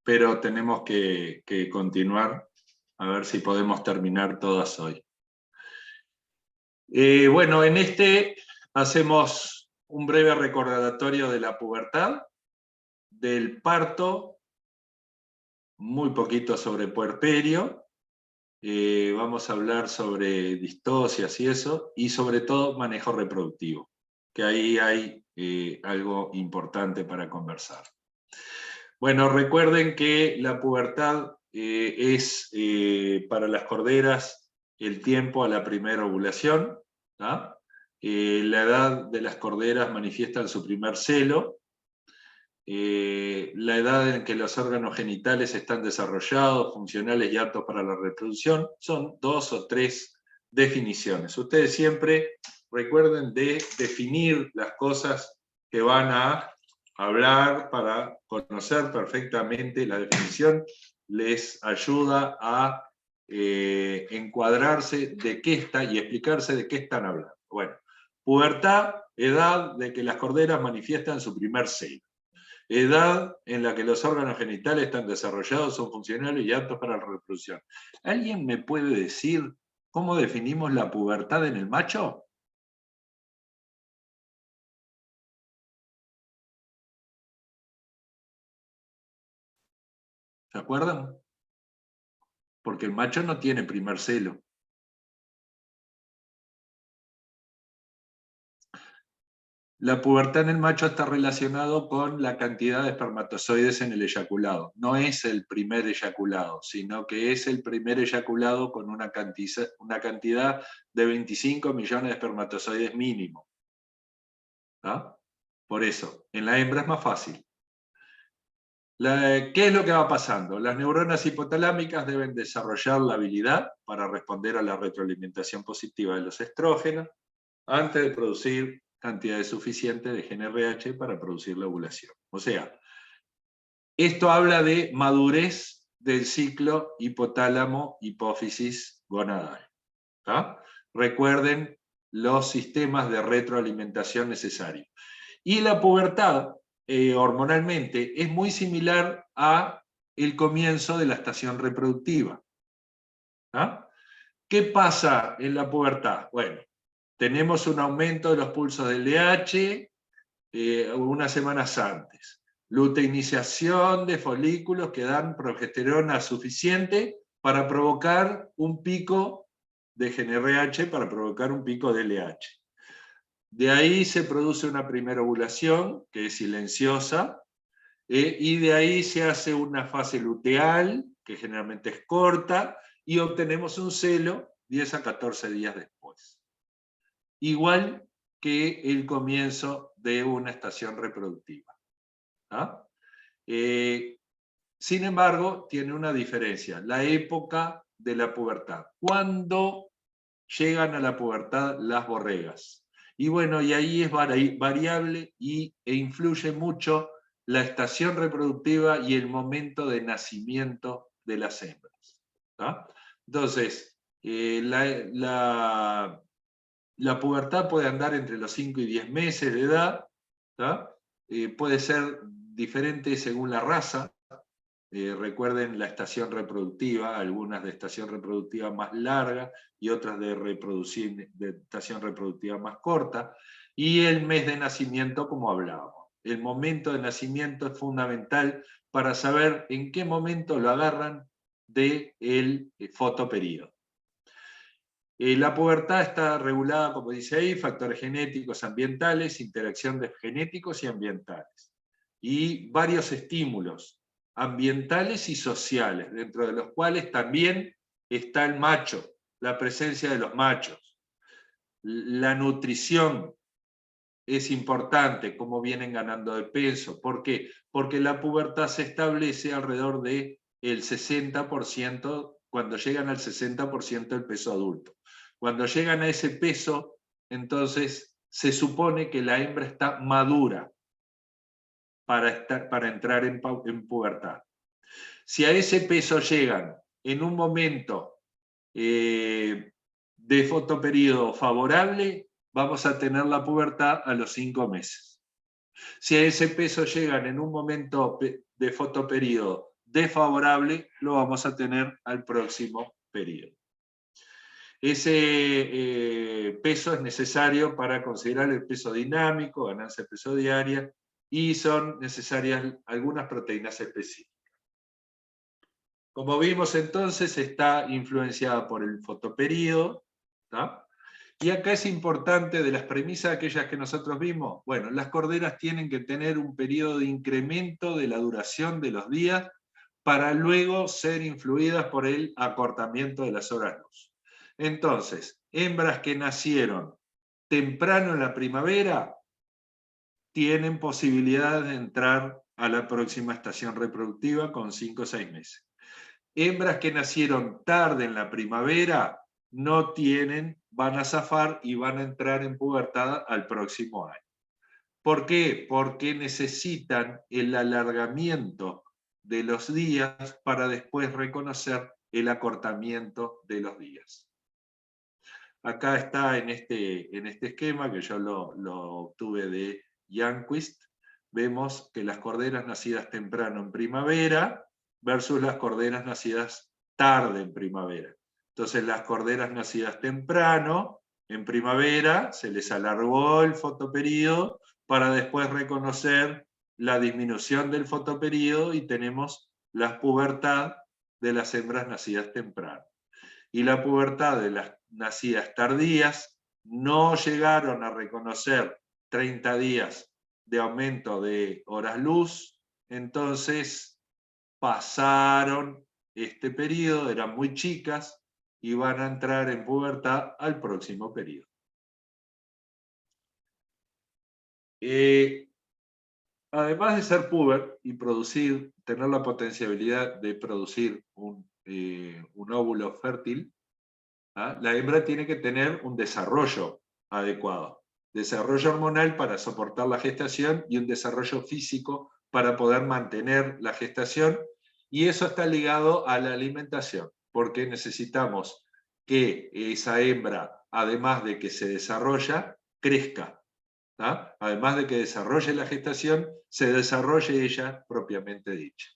pero tenemos que continuar, a ver si podemos terminar todas hoy. Bueno, en este hacemos un breve recordatorio de la pubertad, del parto, muy poquito sobre puerperio, vamos a hablar sobre distocias y eso, y sobre todo manejo reproductivo, que ahí hay algo importante para conversar. Bueno, recuerden que la pubertad es para las corderas el tiempo a la primera ovulación, ¿tá? La edad de las corderas manifiestan su primer celo, la edad en que los órganos genitales están desarrollados, funcionales y aptos para la reproducción, son 2 o 3 definiciones. Ustedes siempre recuerden de definir las cosas que van a hablar para conocer perfectamente la definición, les ayuda a encuadrarse de qué está y explicarse de qué están hablando. Bueno, pubertad, edad de que las corderas manifiestan su primer celo. Edad en la que los órganos genitales están desarrollados, son funcionales y aptos para la reproducción. ¿Alguien me puede decir cómo definimos la pubertad en el macho? ¿Se acuerdan? Porque el macho no tiene primer celo. La pubertad en el macho está relacionado con la cantidad de espermatozoides en el eyaculado. No es el primer eyaculado, sino que es el primer eyaculado con una cantidad de 25 millones de espermatozoides mínimo. ¿Ah? Por eso, en la hembra es más fácil. ¿Qué es lo que va pasando? Las neuronas hipotalámicas deben desarrollar la habilidad para responder a la retroalimentación positiva de los estrógenos antes de producir cantidades suficientes de GnRH para producir la ovulación. O sea, esto habla de madurez del ciclo hipotálamo-hipófisis-gonadal. ¿Tá? Recuerden los sistemas de retroalimentación necesarios. Y la pubertad, hormonalmente, es muy similar a el comienzo de la estación reproductiva. ¿Ah? ¿Qué pasa en la pubertad? Bueno, tenemos un aumento de los pulsos del LH unas semanas antes. Luteinización de folículos que dan progesterona suficiente para provocar un pico de GnRH, para provocar un pico de LH. De ahí se produce una primera ovulación, que es silenciosa, y de ahí se hace una fase luteal, que generalmente es corta, y obtenemos un celo 10 a 14 días después. Igual que el comienzo de una estación reproductiva. ¿Ah? Sin embargo, tiene una diferencia, la época de la pubertad. ¿Cuándo llegan a la pubertad las borregas? Y bueno, y ahí es variable e influye mucho la estación reproductiva y el momento de nacimiento de las hembras. ¿Ah? Entonces, la pubertad puede andar entre los 5 y 10 meses de edad, puede ser diferente según la raza. Recuerden la estación reproductiva, algunas de estación reproductiva más larga y otras de estación reproductiva más corta, y el mes de nacimiento, como hablábamos. El momento de nacimiento es fundamental para saber en qué momento lo agarran del fotoperíodo. La pubertad está regulada, como dice ahí, factores genéticos, ambientales, interacción de genéticos y ambientales. Y varios estímulos ambientales y sociales, dentro de los cuales también está el macho, la presencia de los machos. La nutrición es importante, cómo vienen ganando de peso. ¿Por qué? Porque la pubertad se establece alrededor del 60%, cuando llegan al 60% del peso adulto. Cuando llegan a ese peso, entonces se supone que la hembra está madura para entrar en pubertad. Si a ese peso llegan en un momento de fotoperíodo favorable, vamos a tener la pubertad a los 5 meses. Si a ese peso llegan en un momento de fotoperíodo desfavorable lo vamos a tener al próximo periodo. Ese peso es necesario para considerar el peso dinámico, ganancia de peso diaria, y son necesarias algunas proteínas específicas. Como vimos entonces, está influenciada por el fotoperíodo, ¿tá? Y acá es importante, de las premisas aquellas que nosotros vimos, bueno, las corderas tienen que tener un periodo de incremento de la duración de los días para luego ser influidas por el acortamiento de las horas luz. Entonces, hembras que nacieron temprano en la primavera tienen posibilidad de entrar a la próxima estación reproductiva con 5 o 6 meses. Hembras que nacieron tarde en la primavera no tienen, van a zafar y van a entrar en pubertad al próximo año. ¿Por qué? Porque necesitan el alargamiento de los días para después reconocer el acortamiento de los días. Acá está en este esquema, que yo lo obtuve de Janquist, vemos que las corderas nacidas temprano en primavera versus las corderas nacidas tarde en primavera. Entonces las corderas nacidas temprano, en primavera, se les alargó el fotoperíodo para después reconocer la disminución del fotoperíodo y tenemos la pubertad de las hembras nacidas temprano. Y la pubertad de las nacidas tardías no llegaron a reconocer 30 días de aumento de horas luz, entonces pasaron este periodo, eran muy chicas y van a entrar en pubertad al próximo periodo. Además de ser puber y tener la potencialidad de producir un óvulo fértil, la hembra tiene que tener un desarrollo adecuado. Desarrollo hormonal para soportar la gestación y un desarrollo físico para poder mantener la gestación. Y eso está ligado a la alimentación, porque necesitamos que esa hembra, además de que se desarrolla, crezca. ¿tá? Además de que desarrolle la gestación, se desarrolle ella propiamente dicha.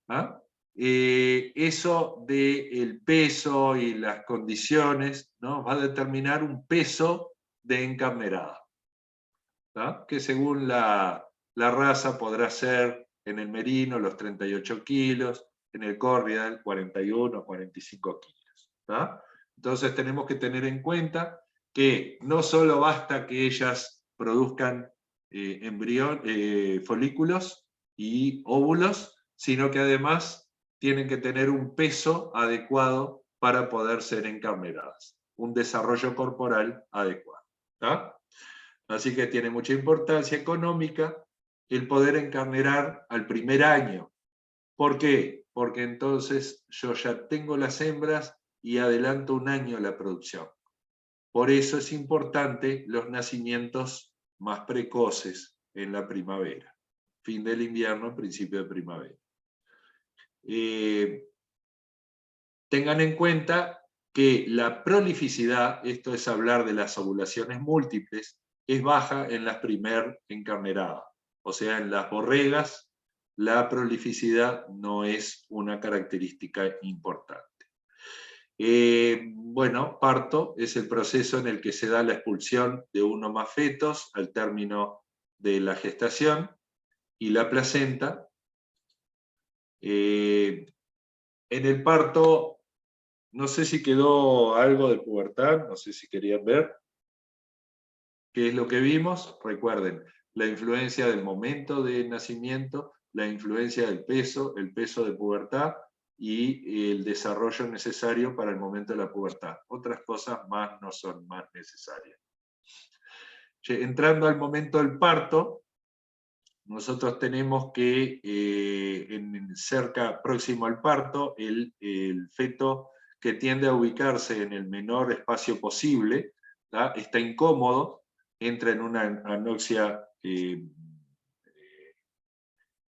¿tá? Eso del peso y las condiciones, ¿no? va a determinar un peso de encarnerada, ¿tá? que según la raza podrá ser en el merino los 38 kilos, en el corrial 41 o 45 kilos. ¿tá? Entonces tenemos que tener en cuenta que no solo basta que ellas produzcan folículos y óvulos, sino que además tienen que tener un peso adecuado para poder ser encarneradas, un desarrollo corporal adecuado. ¿tá? Así que tiene mucha importancia económica el poder encarnerar al primer año. ¿Por qué? Porque entonces yo ya tengo las hembras y adelanto un año la producción. Por eso es importante los nacimientos más precoces en la primavera. Fin del invierno, principio de primavera. Tengan en cuenta que la prolificidad, esto es hablar de las ovulaciones múltiples, es baja en las primer encarneradas. O sea, en las borregas, la prolificidad no es una característica importante. Bueno, parto es el proceso en el que se da la expulsión de uno o más fetos al término de la gestación y la placenta. En el parto, no sé si quedó algo de pubertad, no sé si querían ver. ¿Qué es lo que vimos? Recuerden, la influencia del momento de nacimiento, la influencia del peso, el peso de pubertad y el desarrollo necesario para el momento de la pubertad. Otras cosas más no son más necesarias. Entrando al momento del parto, nosotros tenemos que, próximo al parto, el feto que tiende a ubicarse en el menor espacio posible, ¿tá? Está incómodo, entra en una anoxia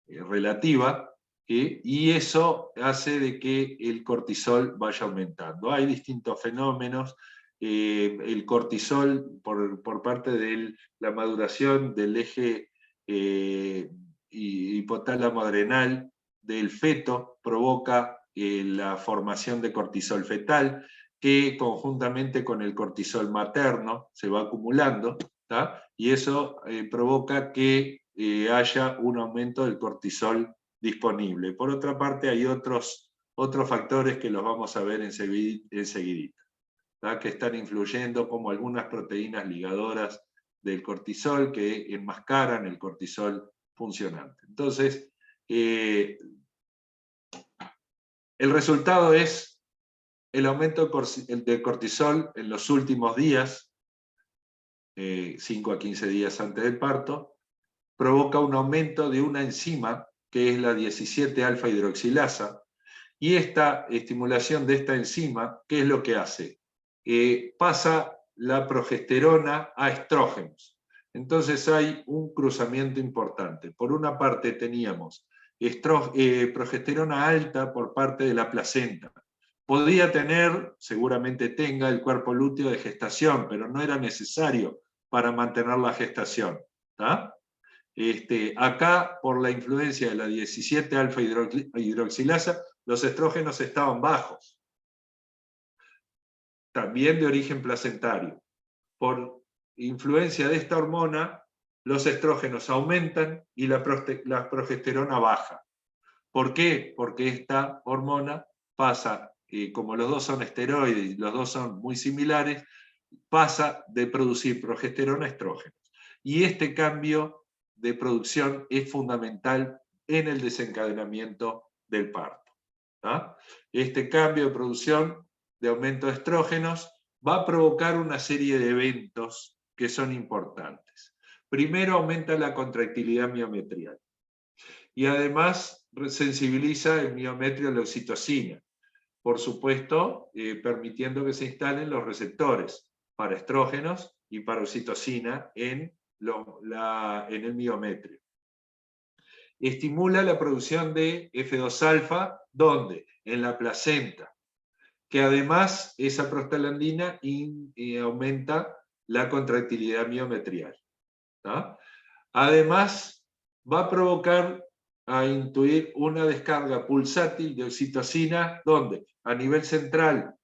relativa, y eso hace de que el cortisol vaya aumentando. Hay distintos fenómenos. El cortisol, por parte de la maduración del eje hipotálamo adrenal, del feto provoca la formación de cortisol fetal, que conjuntamente con el cortisol materno se va acumulando, ¿tá? Y eso provoca que haya un aumento del cortisol disponible. Por otra parte, hay otros factores que los vamos a ver enseguidita, ¿tá? Que están influyendo, como algunas proteínas ligadoras del cortisol que enmascaran el cortisol funcionante. Entonces, el resultado es el aumento del cortisol en los últimos días, 5 a 15 días antes del parto, provoca un aumento de una enzima que es la 17-alfa hidroxilasa, y esta estimulación de esta enzima, ¿qué es lo que hace? Pasa la progesterona a estrógenos. Entonces hay un cruzamiento importante. Por una parte teníamos progesterona alta por parte de la placenta. Podía tener, seguramente tenga, el cuerpo lúteo de gestación, pero no era necesario para mantener la gestación, ¿tá? Acá, por la influencia de la 17-alfa hidroxilasa, los estrógenos estaban bajos, también de origen placentario. Por influencia de esta hormona, los estrógenos aumentan y la progesterona baja. ¿Por qué? Porque esta hormona pasa, como los dos son esteroides y los dos son muy similares, pasa de producir progesterona a estrógenos. Y este cambio de producción es fundamental en el desencadenamiento del parto, ¿tá? Este cambio de producción de aumento de estrógenos va a provocar una serie de eventos que son importantes. Primero, aumenta la contractilidad miometrial y además sensibiliza el miometrio a la oxitocina, por supuesto, permitiendo que se instalen los receptores para estrógenos y para oxitocina en el miometrio. Estimula la producción de F2-alfa, ¿dónde? En la placenta, que además esa prostaglandina aumenta la contractilidad miometrial, ¿tá? Además, va a provocar a intuir una descarga pulsátil de oxitocina, ¿dónde? A nivel central,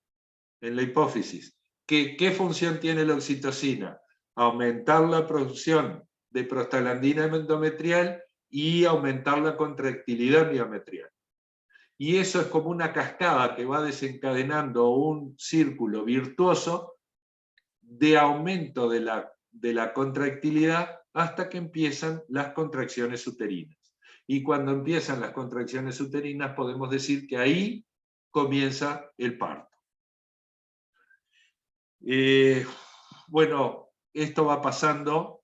en la hipófisis. ¿Qué función tiene la oxitocina? Aumentar la producción de prostaglandina endometrial y aumentar la contractilidad miometrial. Y eso es como una cascada que va desencadenando un círculo virtuoso de aumento de la contractilidad hasta que empiezan las contracciones uterinas. Y cuando empiezan las contracciones uterinas podemos decir que ahí comienza el parto. Bueno, esto va pasando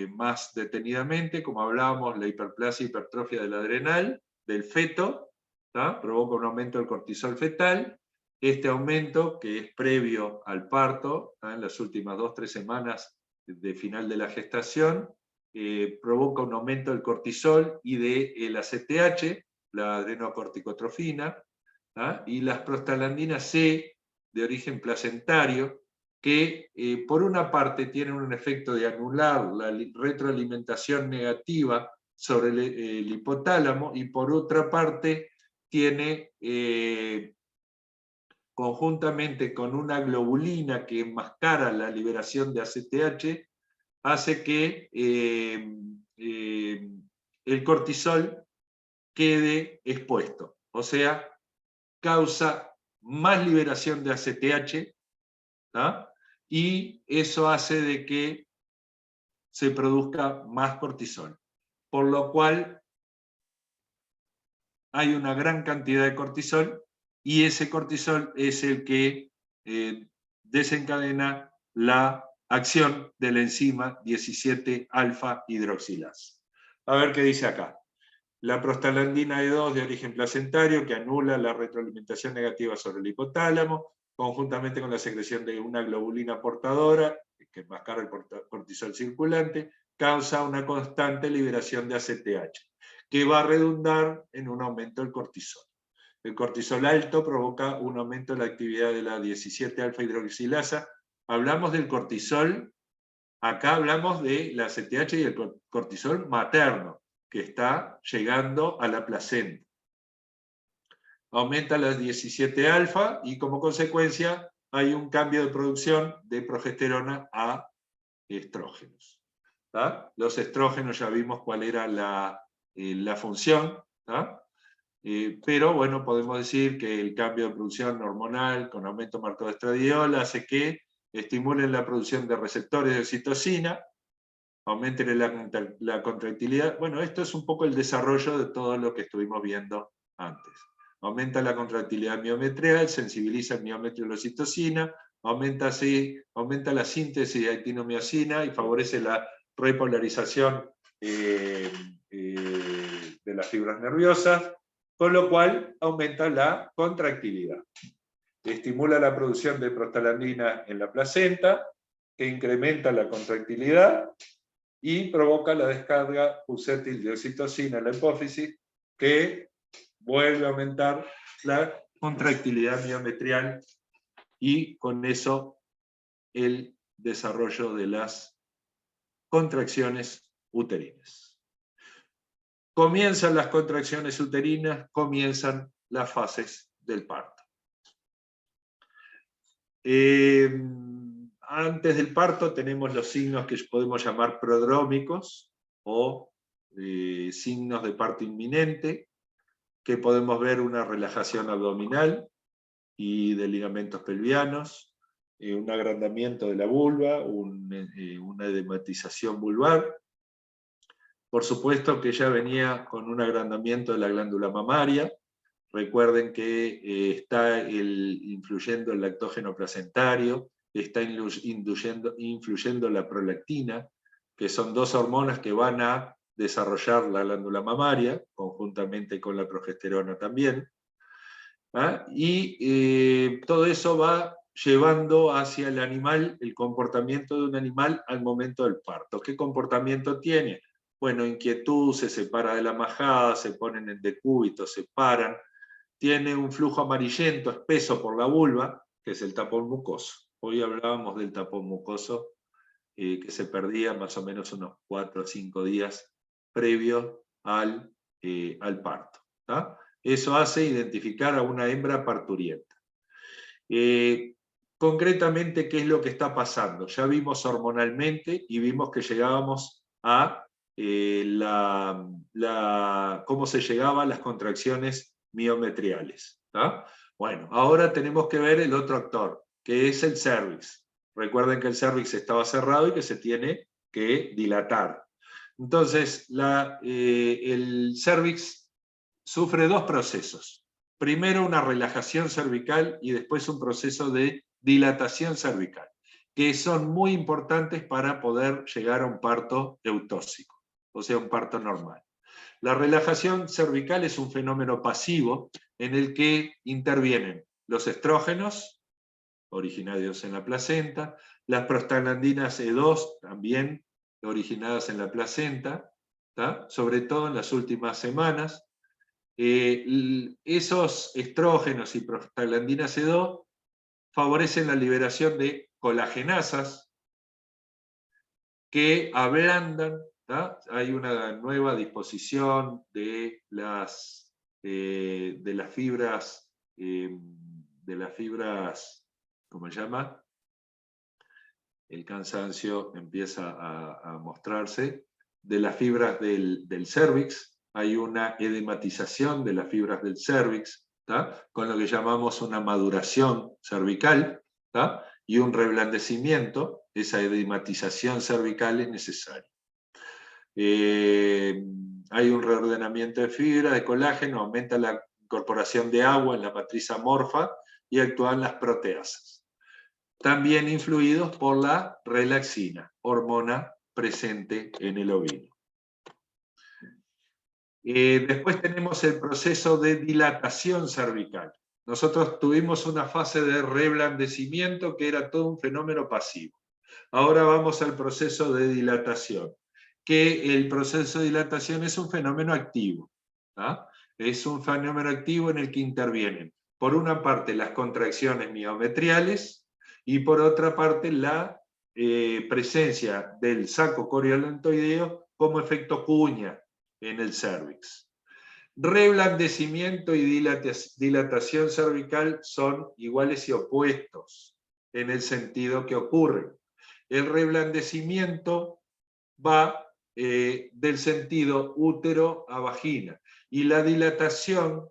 más detenidamente, como hablábamos, la hiperplasia y hipertrofia del adrenal, del feto, ¿tá? Provoca un aumento del cortisol fetal. Este aumento, que es previo al parto, ¿tá? En las últimas 2-3 semanas de final de la gestación, provoca un aumento del cortisol y del ACTH, la adrenocorticotrofina, ¿tá? Y las prostaglandinas C, de origen placentario, que por una parte tienen un efecto de anular la retroalimentación negativa sobre el hipotálamo, y por otra parte tiene, conjuntamente con una globulina que enmascara la liberación de ACTH, hace que el cortisol quede expuesto, o sea, causa más liberación de ACTH, ¿tá? Y eso hace de que se produzca más cortisol, por lo cual hay una gran cantidad de cortisol, y ese cortisol es el que desencadena la acción de la enzima 17-alfa hidroxilasa. A ver qué dice acá. La prostaglandina E2 de origen placentario, que anula la retroalimentación negativa sobre el hipotálamo, conjuntamente con la secreción de una globulina portadora, que enmascara el cortisol circulante, causa una constante liberación de ACTH, que va a redundar en un aumento del cortisol. El cortisol alto provoca un aumento de la actividad de la 17-alfa hidroxilasa. Hablamos del cortisol, acá hablamos de la ACTH y el cortisol materno, que está llegando a la placenta, aumenta la 17 alfa y como consecuencia hay un cambio de producción de progesterona a estrógenos. ¿Tá? Los estrógenos ya vimos cuál era la función, ¿tá? Pero bueno, podemos decir que el cambio de producción hormonal con aumento marcado de estradiol hace que estimulen la producción de receptores de oxitocina, aumenten la contractilidad. Bueno, esto es un poco el desarrollo de todo lo que estuvimos viendo antes. Aumenta la contractilidad miometrial, sensibiliza el miómetro de la oxitocina, aumenta la síntesis de actinomiosina y favorece la repolarización de las fibras nerviosas, con lo cual aumenta la contractilidad. Estimula la producción de prostaglandina en la placenta, que incrementa la contractilidad y provoca la descarga pulsátil de oxitocina en la hipófisis, que vuelve a aumentar la contractilidad miometrial y con eso el desarrollo de las contracciones uterinas. Comienzan las contracciones uterinas, comienzan las fases del parto. Antes del parto tenemos los signos que podemos llamar prodrómicos o signos de parto inminente, que podemos ver una relajación abdominal y de ligamentos pelvianos, un agrandamiento de la vulva, una edematización vulvar. Por supuesto que ya venía con un agrandamiento de la glándula mamaria. Recuerden que está influyendo el lactógeno placentario, está influyendo la prolactina, que son dos hormonas que van a desarrollar la glándula mamaria, conjuntamente con la progesterona también. ¿Ah? Y todo eso va llevando hacia el animal, el comportamiento de un animal al momento del parto. ¿Qué comportamiento tiene? Bueno, inquietud, se separa de la majada, se ponen en decúbito, se paran, tiene un flujo amarillento, espeso por la vulva, que es el tapón mucoso. Hoy hablábamos del tapón mucoso, que se perdía más o menos unos 4 o 5 días previo al parto. ¿Tá? Eso hace identificar a una hembra parturienta. Concretamente, ¿qué es lo que está pasando? Ya vimos hormonalmente y vimos que llegábamos a cómo se llegaba a las contracciones miometriales. ¿Tá? Bueno, ahora tenemos que ver el otro actor, que es el cervix. Recuerden que el cervix estaba cerrado y que se tiene que dilatar. Entonces, el cervix sufre dos procesos. Primero una relajación cervical y después un proceso de dilatación cervical, que son muy importantes para poder llegar a un parto eutóxico, o sea, un parto normal. La relajación cervical es un fenómeno pasivo en el que intervienen los estrógenos, originarios en la placenta, las prostaglandinas E2, también originadas en la placenta, ¿tá? Sobre todo en las últimas semanas. Esos estrógenos y prostaglandinas E2 favorecen la liberación de colagenasas que ablandan. ¿Tá? Hay una nueva disposición de las fibras, ¿cómo se llama? El cansancio empieza a mostrarse, de las fibras del cérvix. Hay una edematización de las fibras del cérvix, ¿tá? Con lo que llamamos una maduración cervical, ¿tá? Y un reblandecimiento. Esa edematización cervical es necesaria. Hay un reordenamiento de fibra, de colágeno, aumenta la incorporación de agua en la matriz amorfa y actúan las proteasas. También influidos por la relaxina, hormona presente en el ovino. Después tenemos el proceso de dilatación cervical. Nosotros tuvimos una fase de reblandecimiento que era todo un fenómeno pasivo. Ahora vamos al proceso de dilatación, que el proceso de dilatación es un fenómeno activo. ¿Ah? Es un fenómeno activo en el que intervienen, por una parte, las contracciones miometriales y por otra parte, la presencia del saco coriolentoideo como efecto cuña en el cérvix. Reblandecimiento y dilatación cervical son iguales y opuestos en el sentido que ocurren. El reblandecimiento va del sentido útero a vagina y la dilatación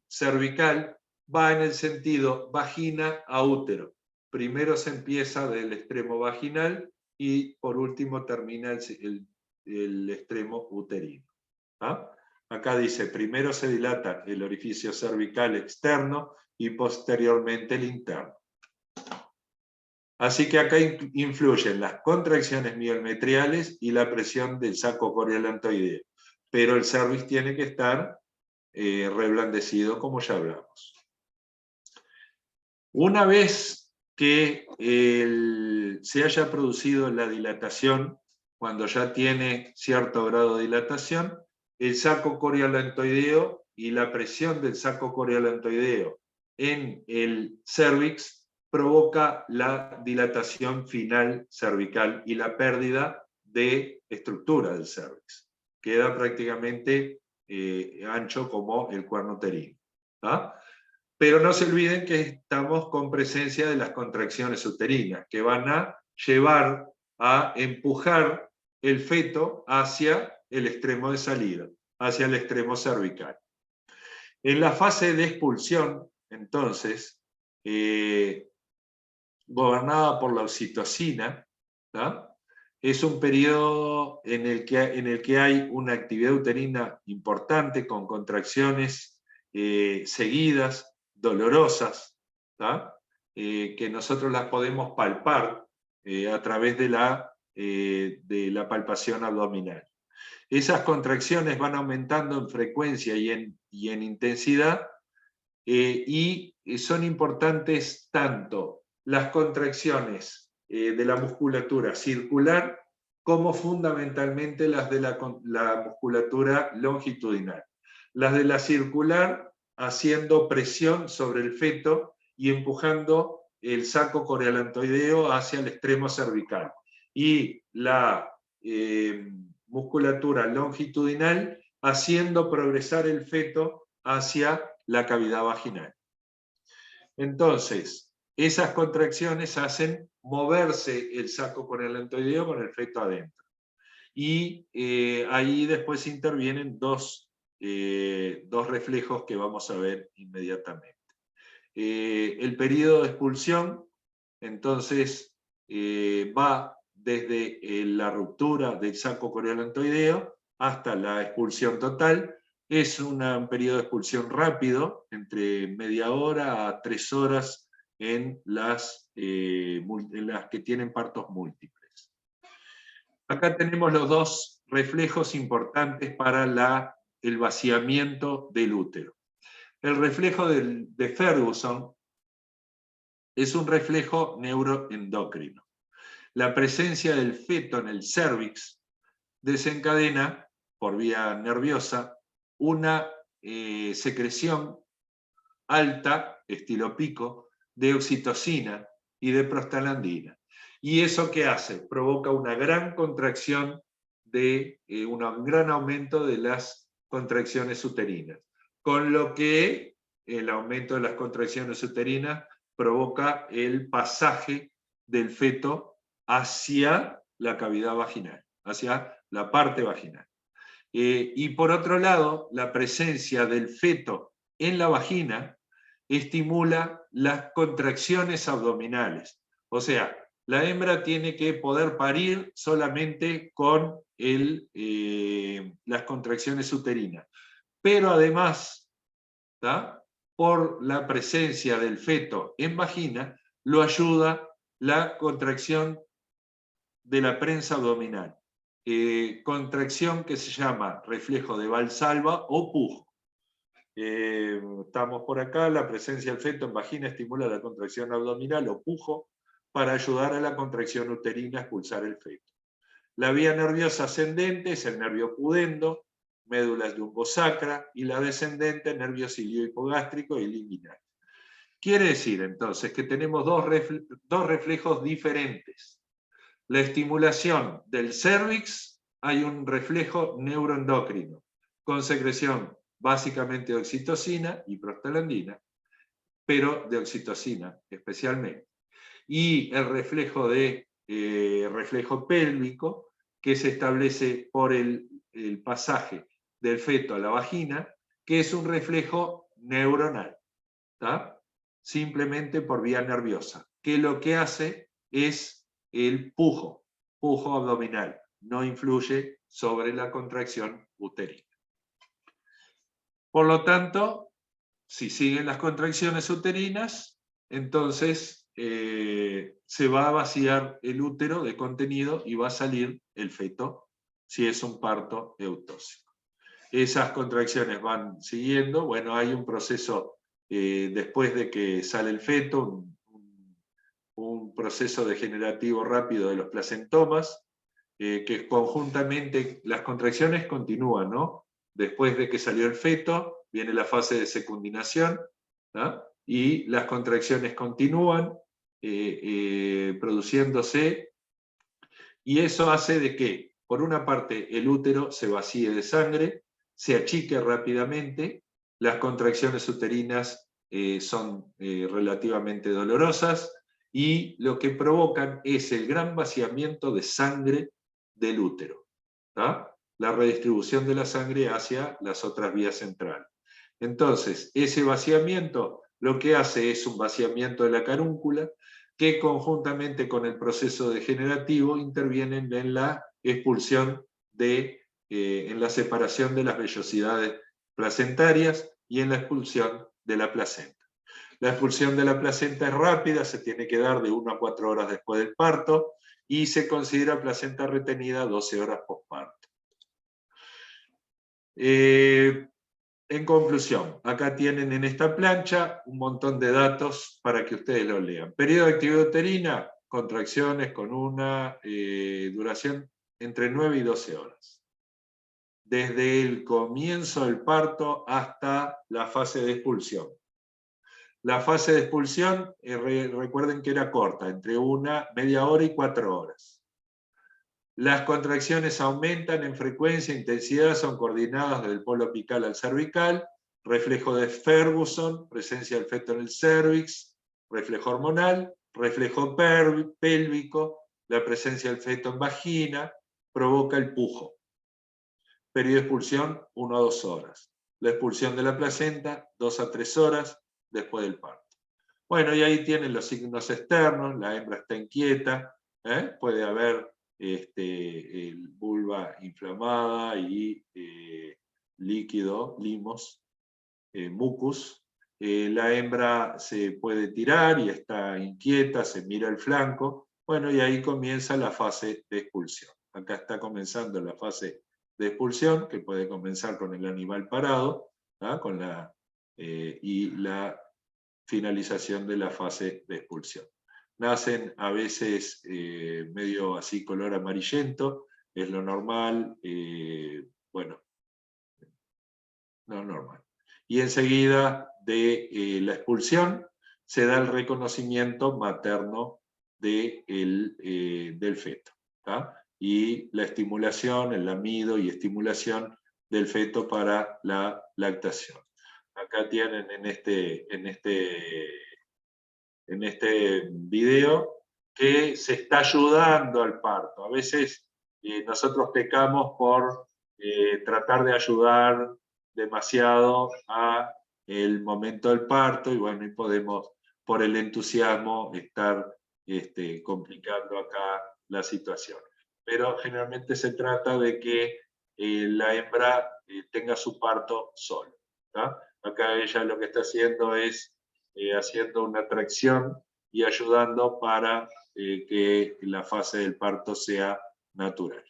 cervical va en el sentido vagina a útero. Primero se empieza del extremo vaginal y por último termina el extremo uterino. ¿Ah? Acá dice, primero se dilata el orificio cervical externo y posteriormente el interno. Así que acá influyen las contracciones miometriales y la presión del saco coriolantoideo. Pero el cervix tiene que estar reblandecido, como ya hablamos. Una vez que se haya producido la dilatación, cuando ya tiene cierto grado de dilatación, el saco coriolantoideo y la presión del saco coriolantoideo en el cervix provoca la dilatación final cervical y la pérdida de estructura del cervix. Queda prácticamente ancho como el cuerno uterino. ¿Ah? Pero no se olviden que estamos con presencia de las contracciones uterinas, que van a llevar a empujar el feto hacia el extremo de salida, hacia el extremo cervical. En la fase de expulsión, entonces, gobernada por la oxitocina, ¿tá? Es un periodo en el que hay una actividad uterina importante con contracciones seguidas, dolorosas, que nosotros las podemos palpar a través de la palpación abdominal. Esas contracciones van aumentando en frecuencia y en intensidad y son importantes tanto las contracciones de la musculatura circular como fundamentalmente las de la musculatura longitudinal. Las de la circular haciendo presión sobre el feto y empujando el saco coriolantoideo hacia el extremo cervical. Y la musculatura longitudinal haciendo progresar el feto hacia la cavidad vaginal. Entonces, esas contracciones hacen moverse el saco coriolantoideo con el feto adentro. Y ahí después intervienen dos reflejos que vamos a ver inmediatamente. El periodo de expulsión, entonces, va desde la ruptura del saco coriolantoideo hasta la expulsión total. Es un periodo de expulsión rápido, entre media hora a 3 horas en las que tienen partos múltiples. Acá tenemos los dos reflejos importantes para el vaciamiento del útero. El reflejo de Ferguson es un reflejo neuroendocrino. La presencia del feto en el cervix desencadena, por vía nerviosa, una secreción alta, estilo pico, de oxitocina y de prostaglandina. ¿Y eso qué hace? Provoca una gran contracción, un gran aumento de las contracciones uterinas, con lo que el aumento de las contracciones uterinas provoca el pasaje del feto hacia la cavidad vaginal, hacia la parte vaginal. Y por otro lado, la presencia del feto en la vagina estimula las contracciones abdominales. O sea, la hembra tiene que poder parir solamente con las contracciones uterinas. Pero además, ¿tá? Por la presencia del feto en vagina, lo ayuda la contracción de la prensa abdominal. Contracción que se llama reflejo de Valsalva o pujo. Estamos por acá, la presencia del feto en vagina estimula la contracción abdominal o pujo para ayudar a la contracción uterina a expulsar el feto. La vía nerviosa ascendente es el nervio pudendo, médula lumbosacra, y la descendente, nervios iliohipogástrico y linguinal. Quiere decir entonces que tenemos dos reflejos diferentes. La estimulación del cervix, hay un reflejo neuroendocrino. con secreción básicamente de oxitocina y prostaglandina, pero de oxitocina especialmente. Y el reflejo reflejo pélvico, que se establece por el pasaje del feto a la vagina, que es un reflejo neuronal, ¿tá? Simplemente por vía nerviosa, que lo que hace es el pujo abdominal, no influye sobre la contracción uterina. Por lo tanto, si siguen las contracciones uterinas, entonces se va a vaciar el útero de contenido y va a salir el feto, si es un parto eutóxico. Esas contracciones van siguiendo, bueno, hay un proceso después de que sale el feto, un proceso degenerativo rápido de los placentomas, que conjuntamente las contracciones continúan, ¿no? Después de que salió el feto, viene la fase de secundinación, ¿no? Y las contracciones continúan produciéndose, y eso hace de que, por una parte, el útero se vacíe de sangre, se achique rápidamente, las contracciones uterinas son relativamente dolorosas, y lo que provocan es el gran vaciamiento de sangre del útero, ¿tá? La redistribución de la sangre hacia las otras vías centrales. Entonces, ese vaciamiento lo que hace es un vaciamiento de la carúncula, que conjuntamente con el proceso degenerativo intervienen en la expulsión en la separación de las vellosidades placentarias y en la expulsión de la placenta. La expulsión de la placenta es rápida, se tiene que dar de 1 a 4 horas después del parto, y se considera placenta retenida 12 horas postparto. En conclusión, acá tienen en esta plancha un montón de datos para que ustedes lo lean. Periodo de actividad uterina, contracciones con una duración entre 9 y 12 horas. Desde el comienzo del parto hasta la fase de expulsión. La fase de expulsión, recuerden que era corta, entre media hora y 4 horas. Las contracciones aumentan en frecuencia e intensidad, son coordinadas desde el polo apical al cervical, reflejo de Ferguson, presencia del feto en el cervix, reflejo hormonal, reflejo pélvico, la presencia del feto en vagina, provoca el pujo. Periodo de expulsión, 1 a 2 horas. La expulsión de la placenta, 2 a 3 horas después del parto. Bueno, y ahí tienen los signos externos, la hembra está inquieta, puede haber vulva inflamada y líquido, limos, mucus. La hembra se puede tirar y está inquieta, se mira el flanco. Bueno, y ahí comienza la fase de expulsión. Acá está comenzando la fase de expulsión, que puede comenzar con el animal parado, y la finalización de la fase de expulsión. Nacen a veces medio así color amarillento, es lo normal, bueno, no normal. Y enseguida de la expulsión se da el reconocimiento materno del feto, ¿tá? Y la estimulación, el lamido y estimulación del feto para la lactación. Acá tienen en este video que se está ayudando al parto. A veces nosotros pecamos por tratar de ayudar demasiado a el momento del parto, y bueno, y podemos por el entusiasmo estar complicando acá la situación. Pero generalmente se trata de que la hembra tenga su parto sola, ¿tá? Acá ella lo que está haciendo es haciendo una tracción y ayudando para que la fase del parto sea natural.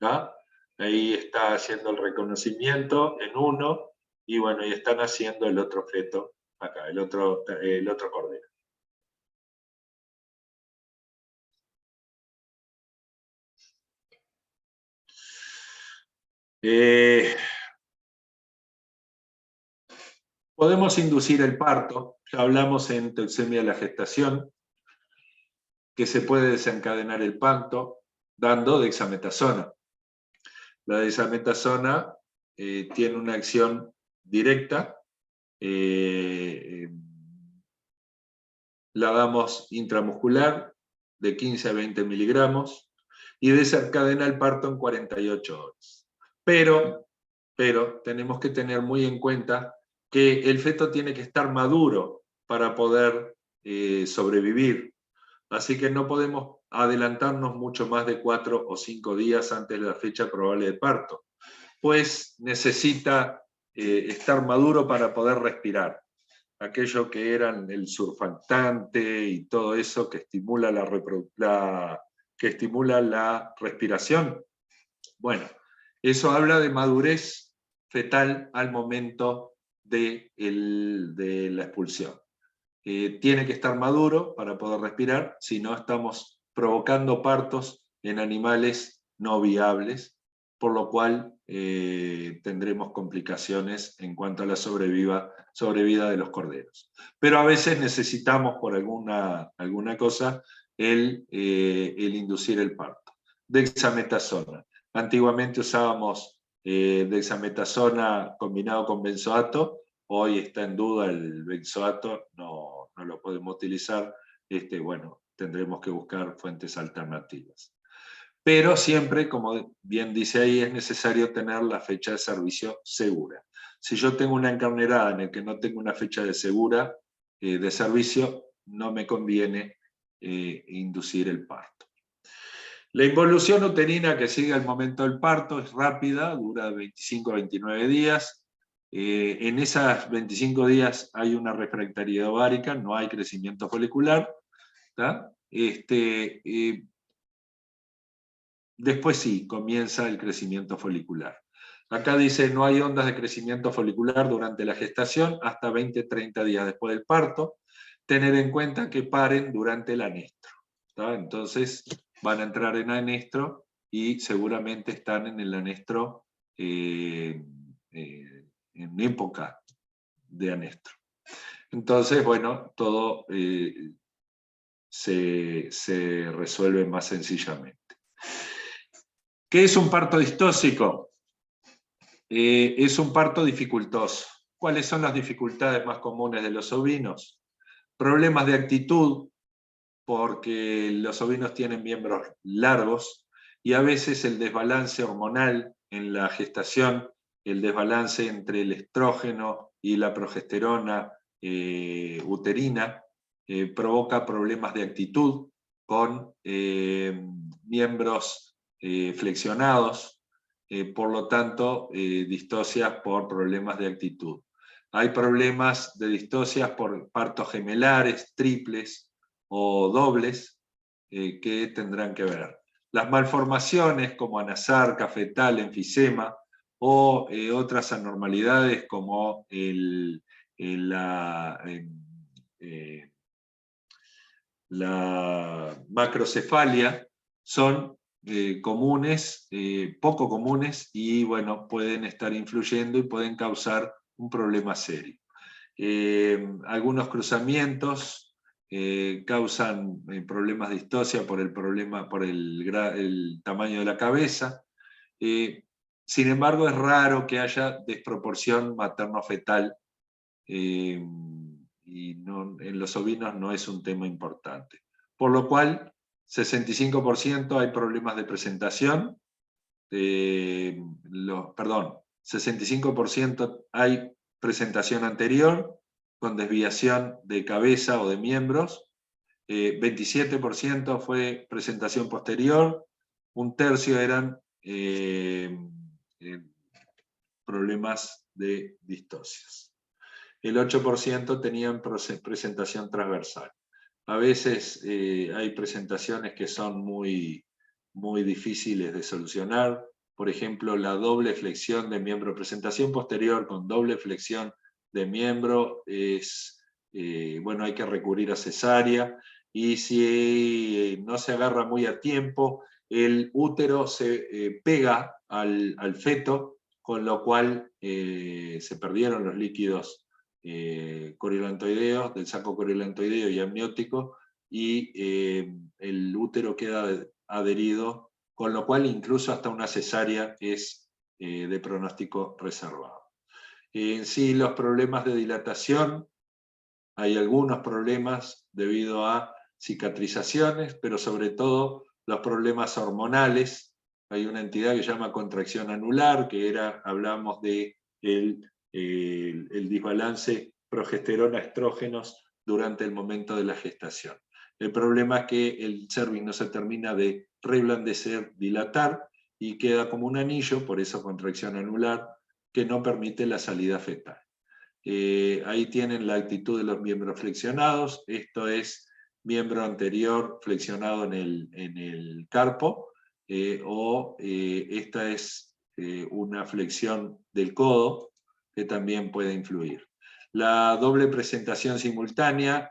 ¿tá? Ahí está haciendo el reconocimiento en uno, y bueno, y están haciendo el otro feto acá, el otro cordero. Podemos inducir el parto, ya hablamos en toxemia de la gestación, que se puede desencadenar el parto dando dexametasona. La dexametasona tiene una acción directa. La damos intramuscular de 15 a 20 miligramos y desencadena el parto en 48 horas. Pero tenemos que tener muy en cuenta que el feto tiene que estar maduro para poder sobrevivir. Así que no podemos adelantarnos mucho más de 4 o 5 días antes de la fecha probable de parto, pues necesita estar maduro para poder respirar. Aquello que eran el surfactante y todo eso que estimula la respiración. Bueno, eso habla de madurez fetal al momento de la expulsión. Tiene que estar maduro para poder respirar, si no estamos provocando partos en animales no viables, por lo cual tendremos complicaciones en cuanto a la sobrevida de los corderos. Pero a veces necesitamos, por alguna cosa, el inducir el parto. Dexametasona. Antiguamente usábamos dexametasona combinado con benzoato. Hoy está en duda el benzoato, no lo podemos utilizar. Bueno, tendremos que buscar fuentes alternativas. Pero siempre, como bien dice ahí, es necesario tener la fecha de servicio segura. Si yo tengo una encarnerada en el que no tengo una fecha de servicio, no me conviene inducir el parto. La involución uterina que sigue al momento del parto es rápida, dura 25 a 29 días. En esas 25 días hay una refractariedad ovárica, no hay crecimiento folicular. Después sí, comienza el crecimiento folicular. Acá dice, no hay ondas de crecimiento folicular durante la gestación hasta 20-30 días después del parto. Tener en cuenta que paren durante el anestro. Entonces van a entrar en anestro y seguramente están en el anestro en época de anestro. Entonces, bueno, todo se resuelve más sencillamente. ¿Qué es un parto distóxico? Es un parto dificultoso. ¿Cuáles son las dificultades más comunes de los ovinos? Problemas de actitud, porque los ovinos tienen miembros largos, y a veces el desbalance hormonal en la gestación, el desbalance entre el estrógeno y la progesterona uterina, provoca problemas de actitud con miembros flexionados, por lo tanto, distocias por problemas de actitud. Hay problemas de distocias por partos gemelares, triples o dobles, que tendrán que ver. Las malformaciones como anasarca, fetal, enfisema, o otras anormalidades como la macrocefalia, son comunes, poco comunes, y bueno, pueden estar influyendo y pueden causar un problema serio. Algunos cruzamientos causan problemas de distocia por el tamaño de la cabeza. Sin embargo, es raro que haya desproporción materno-fetal, y en los ovinos no es un tema importante. Por lo cual, 65% hay problemas de presentación, 65% hay presentación anterior, con desviación de cabeza o de miembros, 27% fue presentación posterior, un tercio eran problemas de distocias. El 8% tenían presentación transversal. A veces hay presentaciones que son muy difíciles de solucionar. Por ejemplo, la doble flexión de miembro, presentación posterior con doble flexión de miembro, bueno, hay que recurrir a cesárea, y si no se agarra muy a tiempo, el útero se pega al feto, con lo cual se perdieron los líquidos corilantoideos, del saco corilantoideo y amniótico, y el útero queda adherido, con lo cual incluso hasta una cesárea es de pronóstico reservado. En sí, los problemas de dilatación, hay algunos problemas debido a cicatrizaciones, pero sobre todo los problemas hormonales. Hay una entidad que se llama contracción anular, que hablamos de el desbalance progesterona-estrógenos durante el momento de la gestación. El problema es que el cervix no se termina de reblandecer, dilatar, y queda como un anillo, por eso contracción anular, que no permite la salida fetal. Ahí tienen la actitud de los miembros flexionados. Esto es miembro anterior flexionado en el carpo, esta es una flexión del codo que también puede influir. La doble presentación simultánea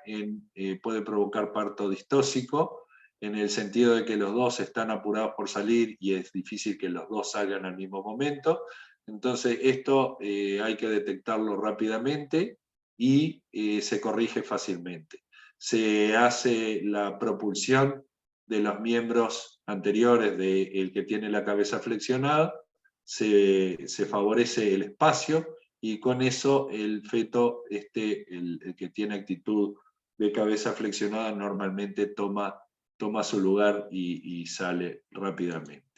puede provocar parto distóxico, en el sentido de que los dos están apurados por salir y es difícil que los dos salgan al mismo momento. Entonces esto hay que detectarlo rápidamente y se corrige fácilmente. Se hace la propulsión de los miembros anteriores del que tiene la cabeza flexionada, se favorece el espacio y con eso el feto, el que tiene actitud de cabeza flexionada, normalmente toma su lugar y sale rápidamente.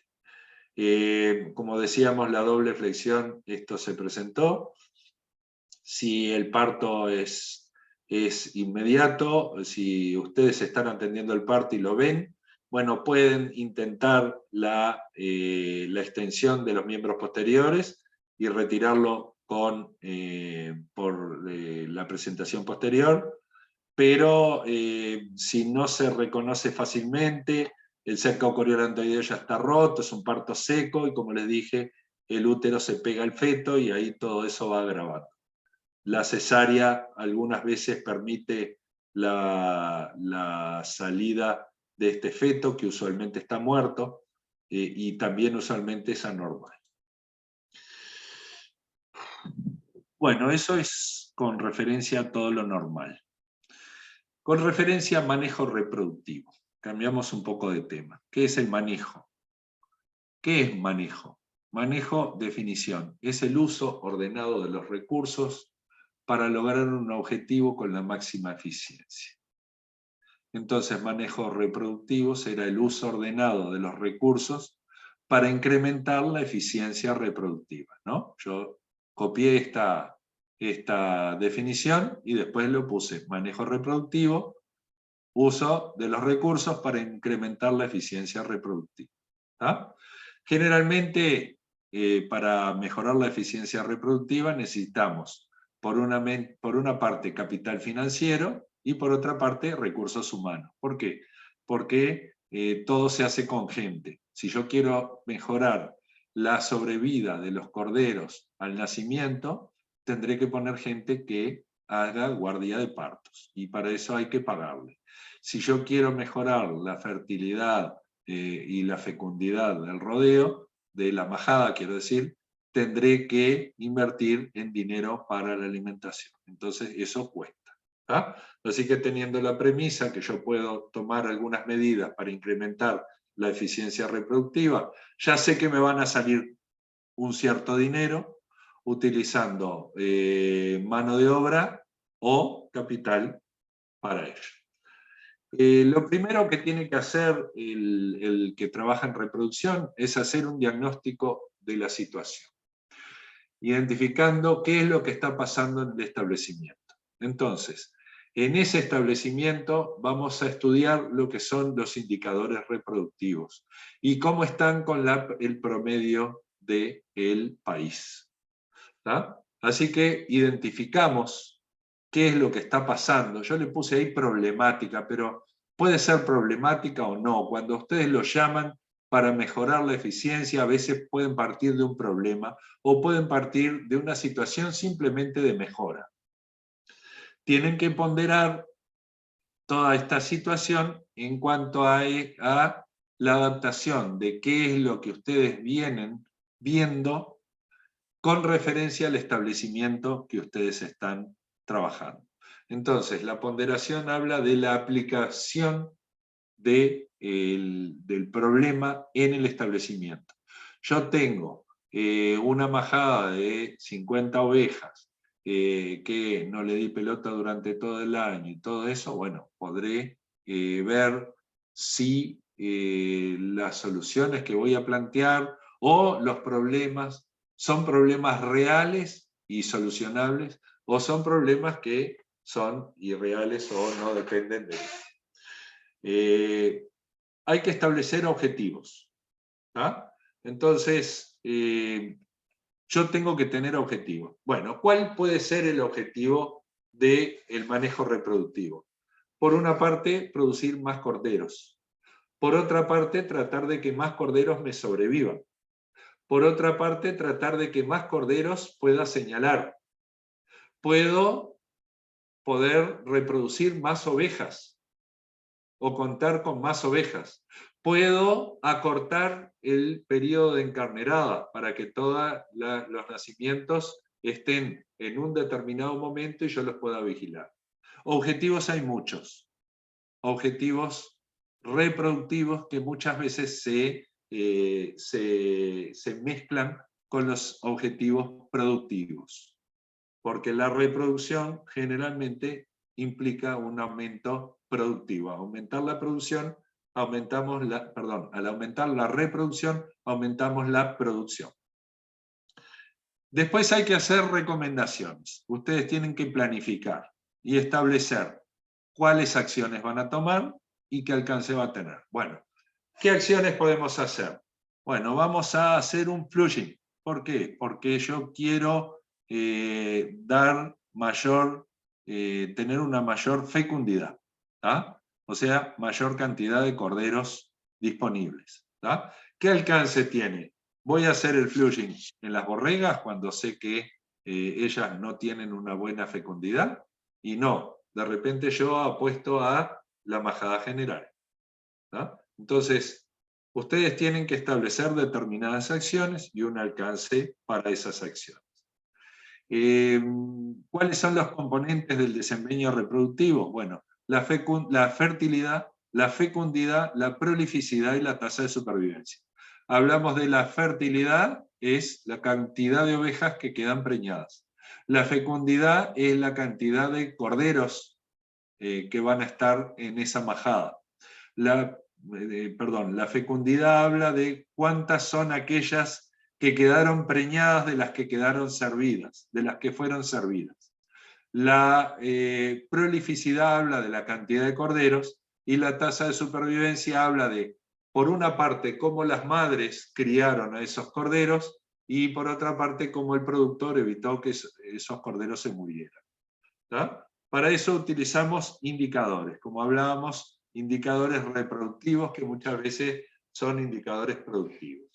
Como decíamos, la doble flexión, esto se presentó. Si el parto es inmediato, si ustedes están atendiendo el parto y lo ven, bueno, pueden intentar la extensión de los miembros posteriores y retirarlo por la presentación posterior, pero si no se reconoce fácilmente, el cerco coriolantoideo ya está roto, es un parto seco, y como les dije, el útero se pega al feto y ahí todo eso va agravando. La cesárea algunas veces permite la salida de este feto, que usualmente está muerto, y también usualmente es anormal. Bueno, eso es con referencia a todo lo normal. Con referencia a manejo reproductivo, cambiamos un poco de tema. ¿Qué es el manejo? ¿Qué es manejo? Manejo, definición, es el uso ordenado de los recursos para lograr un objetivo con la máxima eficiencia. Entonces, manejo reproductivo será el uso ordenado de los recursos para incrementar la eficiencia reproductiva, ¿no? Yo copié esta definición y después lo puse: manejo reproductivo, uso de los recursos para incrementar la eficiencia reproductiva. ¿Tá? Generalmente, para mejorar la eficiencia reproductiva necesitamos, por una parte, capital financiero y por otra parte, recursos humanos. ¿Por qué? Porque todo se hace con gente. Si yo quiero mejorar la sobrevida de los corderos al nacimiento, tendré que poner gente que haga guardia de partos, y para eso hay que pagarle. Si yo quiero mejorar la fertilidad y la fecundidad del rodeo, de la majada quiero decir, tendré que invertir en dinero para la alimentación. Entonces eso cuesta. ¿Ah? Así que, teniendo la premisa que yo puedo tomar algunas medidas para incrementar la eficiencia reproductiva, ya sé que me van a salir un cierto dinero utilizando mano de obra o capital para ello. Lo primero que tiene que hacer el que trabaja en reproducción es hacer un diagnóstico de la situación, identificando qué es lo que está pasando en el establecimiento. Entonces, en ese establecimiento vamos a estudiar lo que son los indicadores reproductivos y cómo están con el promedio del país. ¿Tá? Así que identificamos qué es lo que está pasando. Yo le puse ahí problemática, pero puede ser problemática o no. Cuando ustedes lo llaman para mejorar la eficiencia, a veces pueden partir de un problema o pueden partir de una situación simplemente de mejora. Tienen que ponderar toda esta situación en cuanto a la adaptación de qué es lo que ustedes vienen viendo con referencia al establecimiento que ustedes están trabajando. Entonces, la ponderación habla de la aplicación del problema en el establecimiento. Yo tengo una majada de 50 ovejas que no le di pelota durante todo el año y todo eso, bueno, podré ver si las soluciones que voy a plantear o los problemas son problemas reales y solucionables o son problemas que son irreales o no dependen de mí. Hay que establecer objetivos. ¿Tá? Entonces, yo tengo que tener objetivos. Bueno, ¿cuál puede ser el objetivo del manejo reproductivo? Por una parte, producir más corderos. Por otra parte, tratar de que más corderos me sobrevivan. Por otra parte, tratar de que más corderos pueda señalar. Puedo poder reproducir más ovejas o contar con más ovejas. Puedo acortar el periodo de encarnerada para que todos los nacimientos estén en un determinado momento y yo los pueda vigilar. Objetivos hay muchos. Objetivos reproductivos que muchas veces se mezclan con los objetivos productivos. Porque la reproducción generalmente implica un aumento productivo. Aumentar la producción, al aumentar la reproducción, aumentamos la producción. Después hay que hacer recomendaciones. Ustedes tienen que planificar y establecer cuáles acciones van a tomar y qué alcance va a tener. Bueno, ¿qué acciones podemos hacer? Bueno, vamos a hacer un flushing. ¿Por qué? Porque yo quiero tener una mayor fecundidad, ¿tá? O sea, mayor cantidad de corderos disponibles, ¿tá? ¿Qué alcance tiene? Voy a hacer el flushing en las borregas cuando sé que ellas no tienen una buena fecundidad, y no, de repente yo apuesto a la majada general, ¿tá? Entonces, ustedes tienen que establecer determinadas acciones y un alcance para esas acciones. ¿Cuáles son los componentes del desempeño reproductivo? Bueno, la fertilidad, la fecundidad, la prolificidad y la tasa de supervivencia. Hablamos de la fertilidad, es la cantidad de ovejas que quedan preñadas. La fecundidad es la cantidad de corderos que van a estar en esa majada. La fecundidad habla de cuántas son aquellas que quedaron preñadas de las que quedaron servidas, de las que fueron servidas. La prolificidad habla de la cantidad de corderos y la tasa de supervivencia habla de, por una parte, cómo las madres criaron a esos corderos y por otra parte, cómo el productor evitó que esos corderos se murieran. ¿Tá? Para eso utilizamos indicadores, como hablábamos, indicadores reproductivos que muchas veces son indicadores productivos.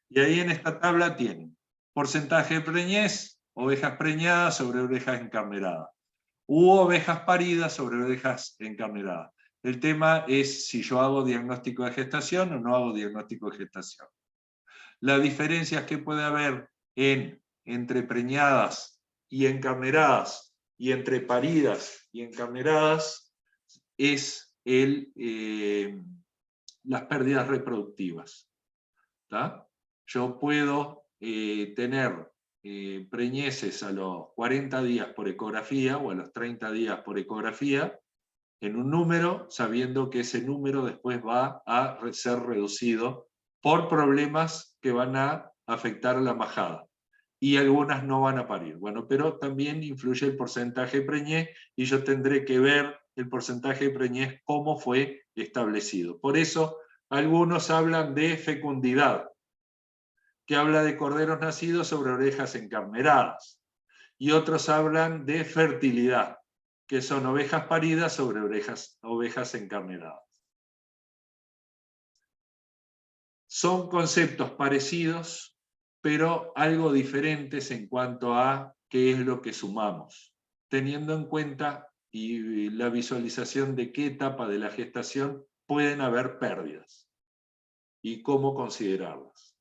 Y ahí en esta tabla tienen porcentaje de preñez, ovejas preñadas sobre ovejas encarneradas, u ovejas paridas sobre ovejas encarneradas. El tema es si yo hago diagnóstico de gestación o no hago diagnóstico de gestación. Las diferencias que puede haber entre preñadas y encarneradas y entre paridas y encarneradas es las pérdidas reproductivas. ¿Tá? Yo puedo tener preñeces a los 40 días por ecografía o a los 30 días por ecografía en un número, sabiendo que ese número después va a ser reducido por problemas que van a afectar a la majada. Y algunas no van a parir. Bueno, pero también influye el porcentaje de preñez y yo tendré que ver el porcentaje de preñez cómo fue establecido. Por eso algunos hablan de fecundidad, que habla de corderos nacidos sobre ovejas encarneradas. Y otros hablan de fertilidad, que son ovejas paridas sobre ovejas encarneradas. Son conceptos parecidos, pero algo diferentes en cuanto a qué es lo que sumamos, teniendo en cuenta y la visualización de qué etapa de la gestación pueden haber pérdidas y cómo considerarlas.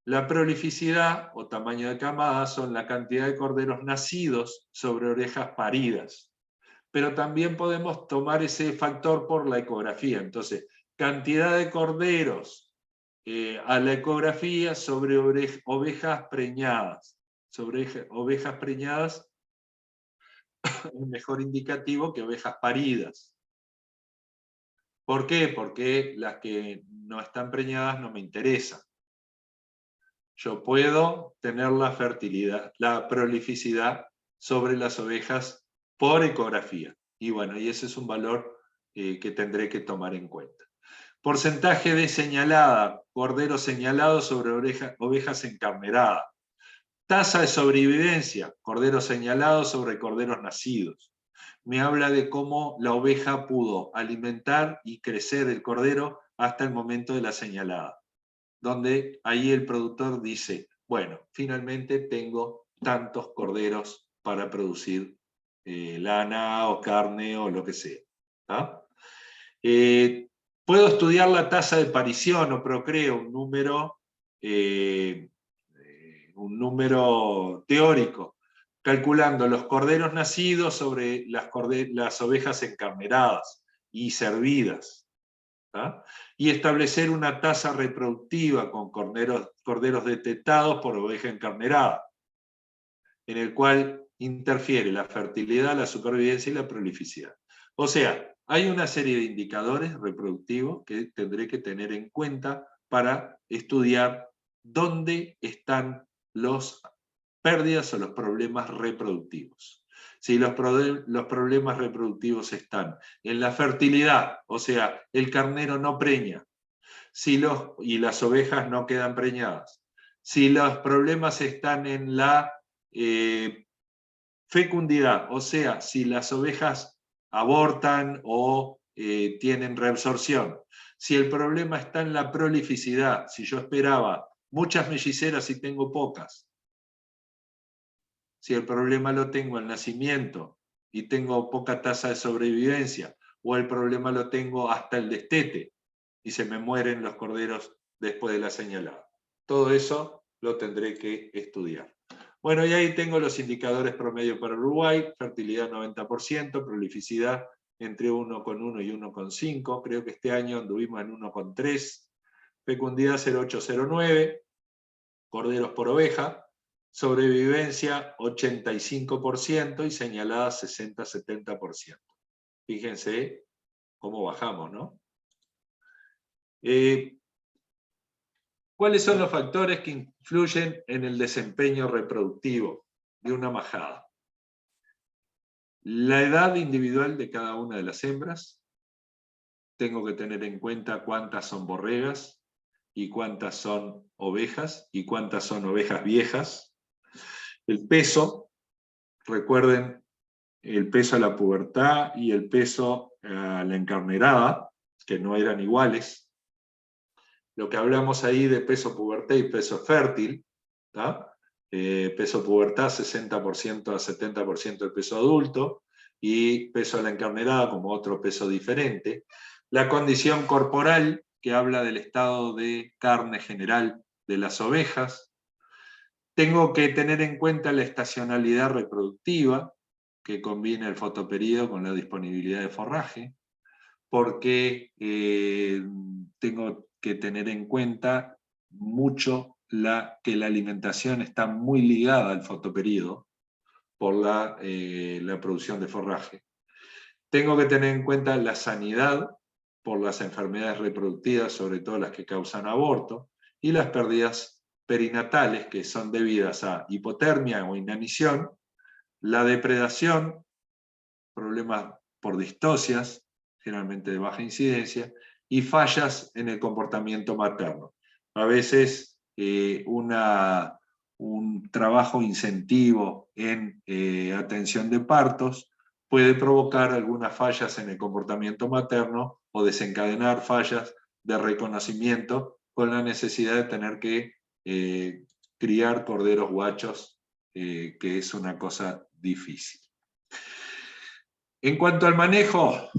La prolificidad o tamaño de camada son la cantidad de corderos nacidos sobre ovejas paridas, pero también podemos tomar ese factor por la ecografía. Entonces, cantidad de corderos a la ecografía sobre ovejas preñadas. Sobre ovejas preñadas es mejor indicativo que ovejas paridas. ¿Por qué? Porque las que no están preñadas no me interesan. Yo puedo tener la fertilidad, la prolificidad sobre las ovejas por ecografía. Y bueno, y ese es un valor que tendré que tomar en cuenta. Porcentaje de señalada, cordero señalado sobre ovejas encarneradas. Tasa de sobrevivencia, cordero señalado sobre corderos nacidos. Me habla de cómo la oveja pudo alimentar y crecer el cordero hasta el momento de la señalada, donde ahí el productor dice, bueno, finalmente tengo tantos corderos para producir lana o carne o lo que sea. ¿Ah? Puedo estudiar la tasa de parición o procreo, un número teórico, calculando los corderos nacidos sobre las ovejas encarneradas y servidas. ¿Ah? Y establecer una tasa reproductiva con corderos detectados por oveja encarnerada, en el cual interfiere la fertilidad, la supervivencia y la prolificidad. O sea, hay una serie de indicadores reproductivos que tendré que tener en cuenta para estudiar dónde están las pérdidas o los problemas reproductivos. Si los problemas reproductivos están en la fertilidad, o sea, el carnero no preña, y las ovejas no quedan preñadas. Si los problemas están en la fecundidad, o sea, si las ovejas abortan o tienen reabsorción. Si el problema está en la prolificidad, si yo esperaba muchas melliceras y tengo pocas. Si el problema lo tengo al nacimiento y tengo poca tasa de sobrevivencia, o el problema lo tengo hasta el destete y se me mueren los corderos después de la señalada. Todo eso lo tendré que estudiar. Bueno, y ahí tengo los indicadores promedio para Uruguay: fertilidad 90%, prolificidad entre 1,1 y 1,5, creo que este año anduvimos en 1,3, fecundidad 0,809, corderos por oveja, sobrevivencia 85% y señalada 60-70%. Fíjense cómo bajamos, ¿no? ¿Cuáles son los factores que influyen en el desempeño reproductivo de una majada? La edad individual de cada una de las hembras. Tengo que tener en cuenta cuántas son borregas y cuántas son ovejas y cuántas son ovejas viejas. El peso, recuerden, el peso a la pubertad y el peso a la encarnerada, que no eran iguales. Lo que hablamos ahí de peso pubertad y peso fértil, peso pubertad 60% a 70% del peso adulto, y peso a la encarnerada como otro peso diferente. La condición corporal, que habla del estado de carne general de las ovejas. Tengo que tener en cuenta la estacionalidad reproductiva, que combina el fotoperíodo con la disponibilidad de forraje, porque tengo que tener en cuenta mucho que la alimentación está muy ligada al fotoperíodo por la producción de forraje. Tengo que tener en cuenta la sanidad por las enfermedades reproductivas, sobre todo las que causan aborto, y las pérdidas perinatales, que son debidas a hipotermia o inanición, la depredación, problemas por distocias, generalmente de baja incidencia, y fallas en el comportamiento materno. A veces un trabajo incentivo en atención de partos puede provocar algunas fallas en el comportamiento materno o desencadenar fallas de reconocimiento con la necesidad de tener que criar corderos guachos, que es una cosa difícil. En cuanto al manejo,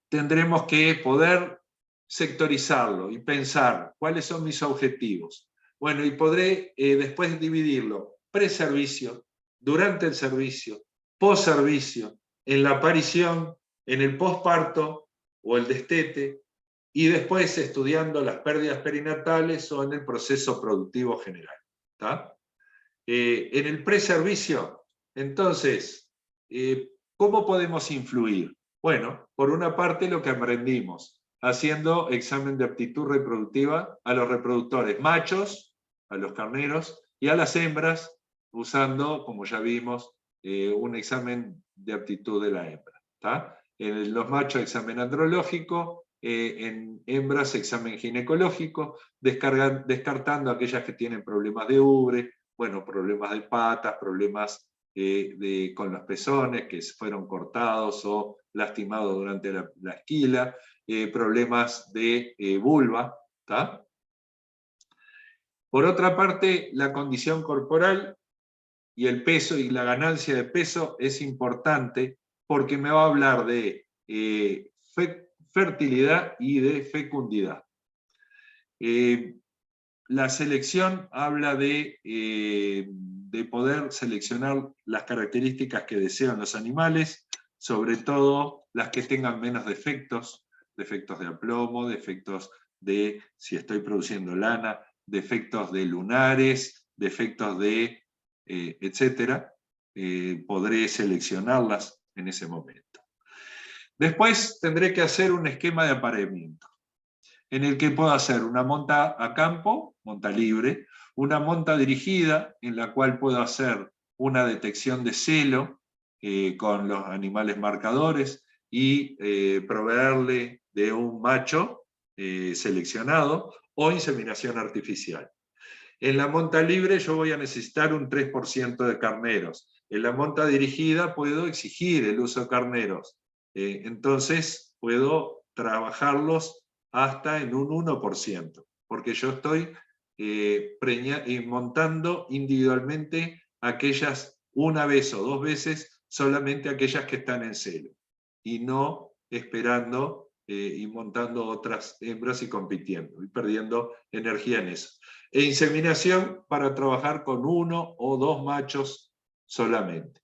tendremos que poder sectorizarlo y pensar cuáles son mis objetivos. Bueno, y podré después dividirlo: preservicio, durante el servicio, posservicio, en la aparición, en el posparto o el destete, y después estudiando las pérdidas perinatales o en el proceso productivo general. ¿Tá? En el preservicio, entonces, ¿cómo podemos influir? Bueno, por una parte lo que aprendimos, haciendo examen de aptitud reproductiva a los reproductores machos, a los carneros, y a las hembras, usando, como ya vimos, un examen de aptitud de la hembra. ¿Tá? En los machos, examen andrológico, en hembras, examen ginecológico, descartando aquellas que tienen problemas de ubre, bueno, problemas de patas, problemas con los pezones que fueron cortados o lastimados durante la esquila, problemas de vulva. ¿Tá? Por otra parte, la condición corporal y el peso y la ganancia de peso es importante porque me va a hablar de fertilidad y de fecundidad. La selección habla de poder seleccionar las características que desean los animales, sobre todo las que tengan menos defectos de aplomo, defectos de, si estoy produciendo lana, defectos de lunares, defectos de, etcétera. Podré seleccionarlas en ese momento. Después tendré que hacer un esquema de apareamiento, en el que puedo hacer una monta a campo, monta libre, una monta dirigida, en la cual puedo hacer una detección de celo con los animales marcadores y proveerle de un macho seleccionado, o inseminación artificial. En la monta libre yo voy a necesitar un 3% de carneros. En la monta dirigida puedo exigir el uso de carneros. Entonces puedo trabajarlos hasta en un 1%, porque yo estoy montando individualmente aquellas una vez o dos veces, solamente aquellas que están en celo, y no esperando y montando otras hembras y compitiendo, y perdiendo energía en eso. E inseminación para trabajar con uno o dos machos solamente.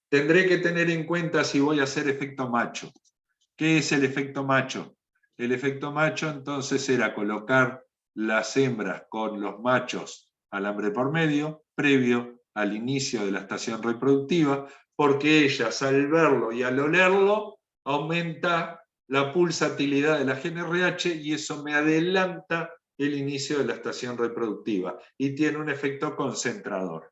Tendré que tener en cuenta si voy a hacer efecto macho. ¿Qué es el efecto macho? El efecto macho entonces era colocar las hembras con los machos alambre por medio, previo al inicio de la estación reproductiva, porque ellas al verlo y al olerlo aumenta la pulsatilidad de la GnRH y eso me adelanta el inicio de la estación reproductiva y tiene un efecto concentrador.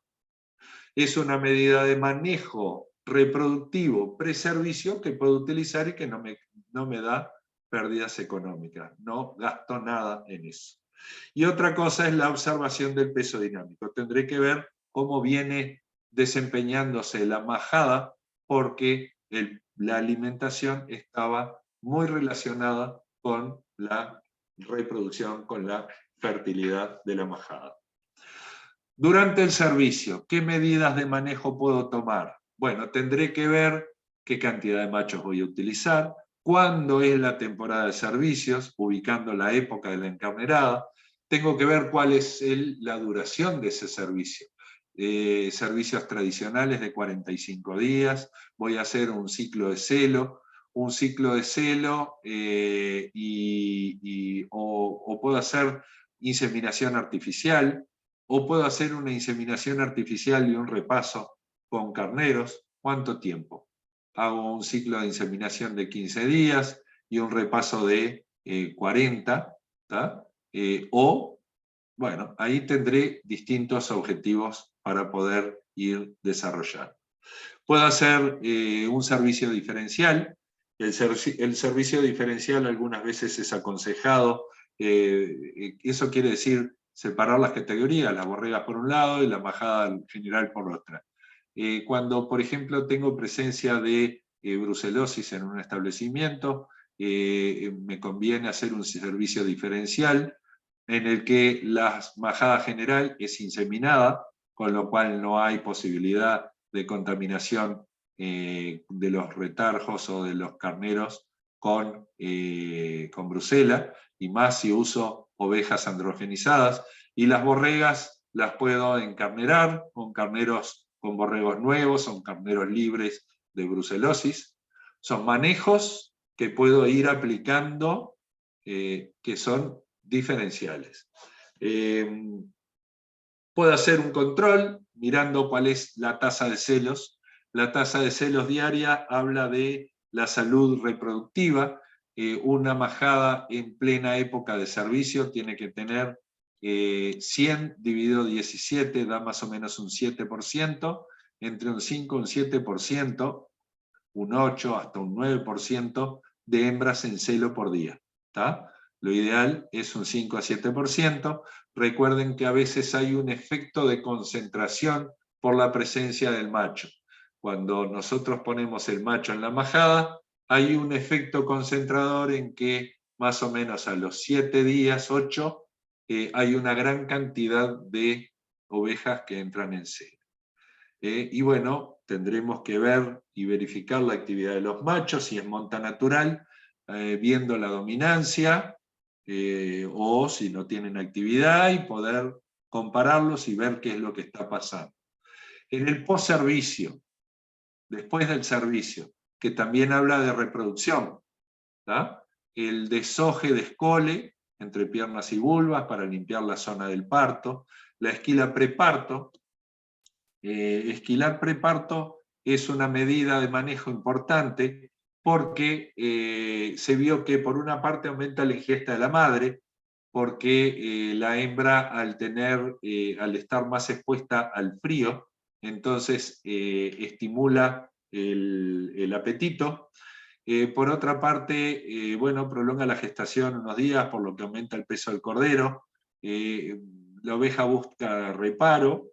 Es una medida de manejo reproductivo preservicio que puedo utilizar y que no me da pérdidas económicas, no gasto nada en eso. Y otra cosa es la observación del peso dinámico. Tendré que ver cómo viene desempeñándose la majada, porque la alimentación estaba muy relacionada con la reproducción, con la fertilidad de la majada. Durante el servicio, ¿qué medidas de manejo puedo tomar? Bueno, tendré que ver qué cantidad de machos voy a utilizar, cuándo es la temporada de servicios, ubicando la época de la encarnerada. Tengo que ver cuál es la duración de ese servicio. Servicios tradicionales de 45 días, voy a hacer un ciclo de celo, o puedo hacer inseminación artificial, o puedo hacer una inseminación artificial y un repaso con carneros. ¿Cuánto tiempo? Hago un ciclo de inseminación de 15 días y un repaso de 40, ¿tá? Bueno, ahí tendré distintos objetivos para poder ir desarrollando. Puedo hacer un servicio diferencial. El servicio diferencial algunas veces es aconsejado. Eso quiere decir separar las categorías, las borregas por un lado y la majada general por otra. Cuando, por ejemplo, tengo presencia de brucelosis en un establecimiento, me conviene hacer un servicio diferencial en el que la majada general es inseminada, con lo cual no hay posibilidad de contaminación de los retarjos o de los carneros con brucela, y más si uso ovejas androgenizadas, y las borregas las puedo encarnerar con carneros, con borregos nuevos, son carneros libres de brucelosis. Son manejos que puedo ir aplicando, que son diferenciales. Puedo hacer un control mirando cuál es la tasa de celos. La tasa de celos diaria habla de la salud reproductiva. Una majada en plena época de servicio tiene que tener 100 dividido 17, da más o menos un 7%, entre un 5 y un 7%, un 8 hasta un 9% de hembras en celo por día. ¿Tá? Lo ideal es un 5 a 7%. Recuerden que a veces hay un efecto de concentración por la presencia del macho. Cuando nosotros ponemos el macho en la majada, hay un efecto concentrador en que más o menos a los 7 días, 8, hay una gran cantidad de ovejas que entran en celo. Y bueno, tendremos que ver y verificar la actividad de los machos, si es monta natural, viendo la dominancia, o si no tienen actividad, y poder compararlos y ver qué es lo que está pasando. En el post-servicio, después del servicio, que también habla de reproducción, ¿tá? El desoje de escole entre piernas y vulvas para limpiar la zona del parto, la esquila preparto. Esquilar preparto es una medida de manejo importante porque se vio que por una parte aumenta la ingesta de la madre, porque la hembra al estar más expuesta al frío, entonces estimula el apetito. Por otra parte, bueno, prolonga la gestación unos días, por lo que aumenta el peso del cordero. La oveja busca reparo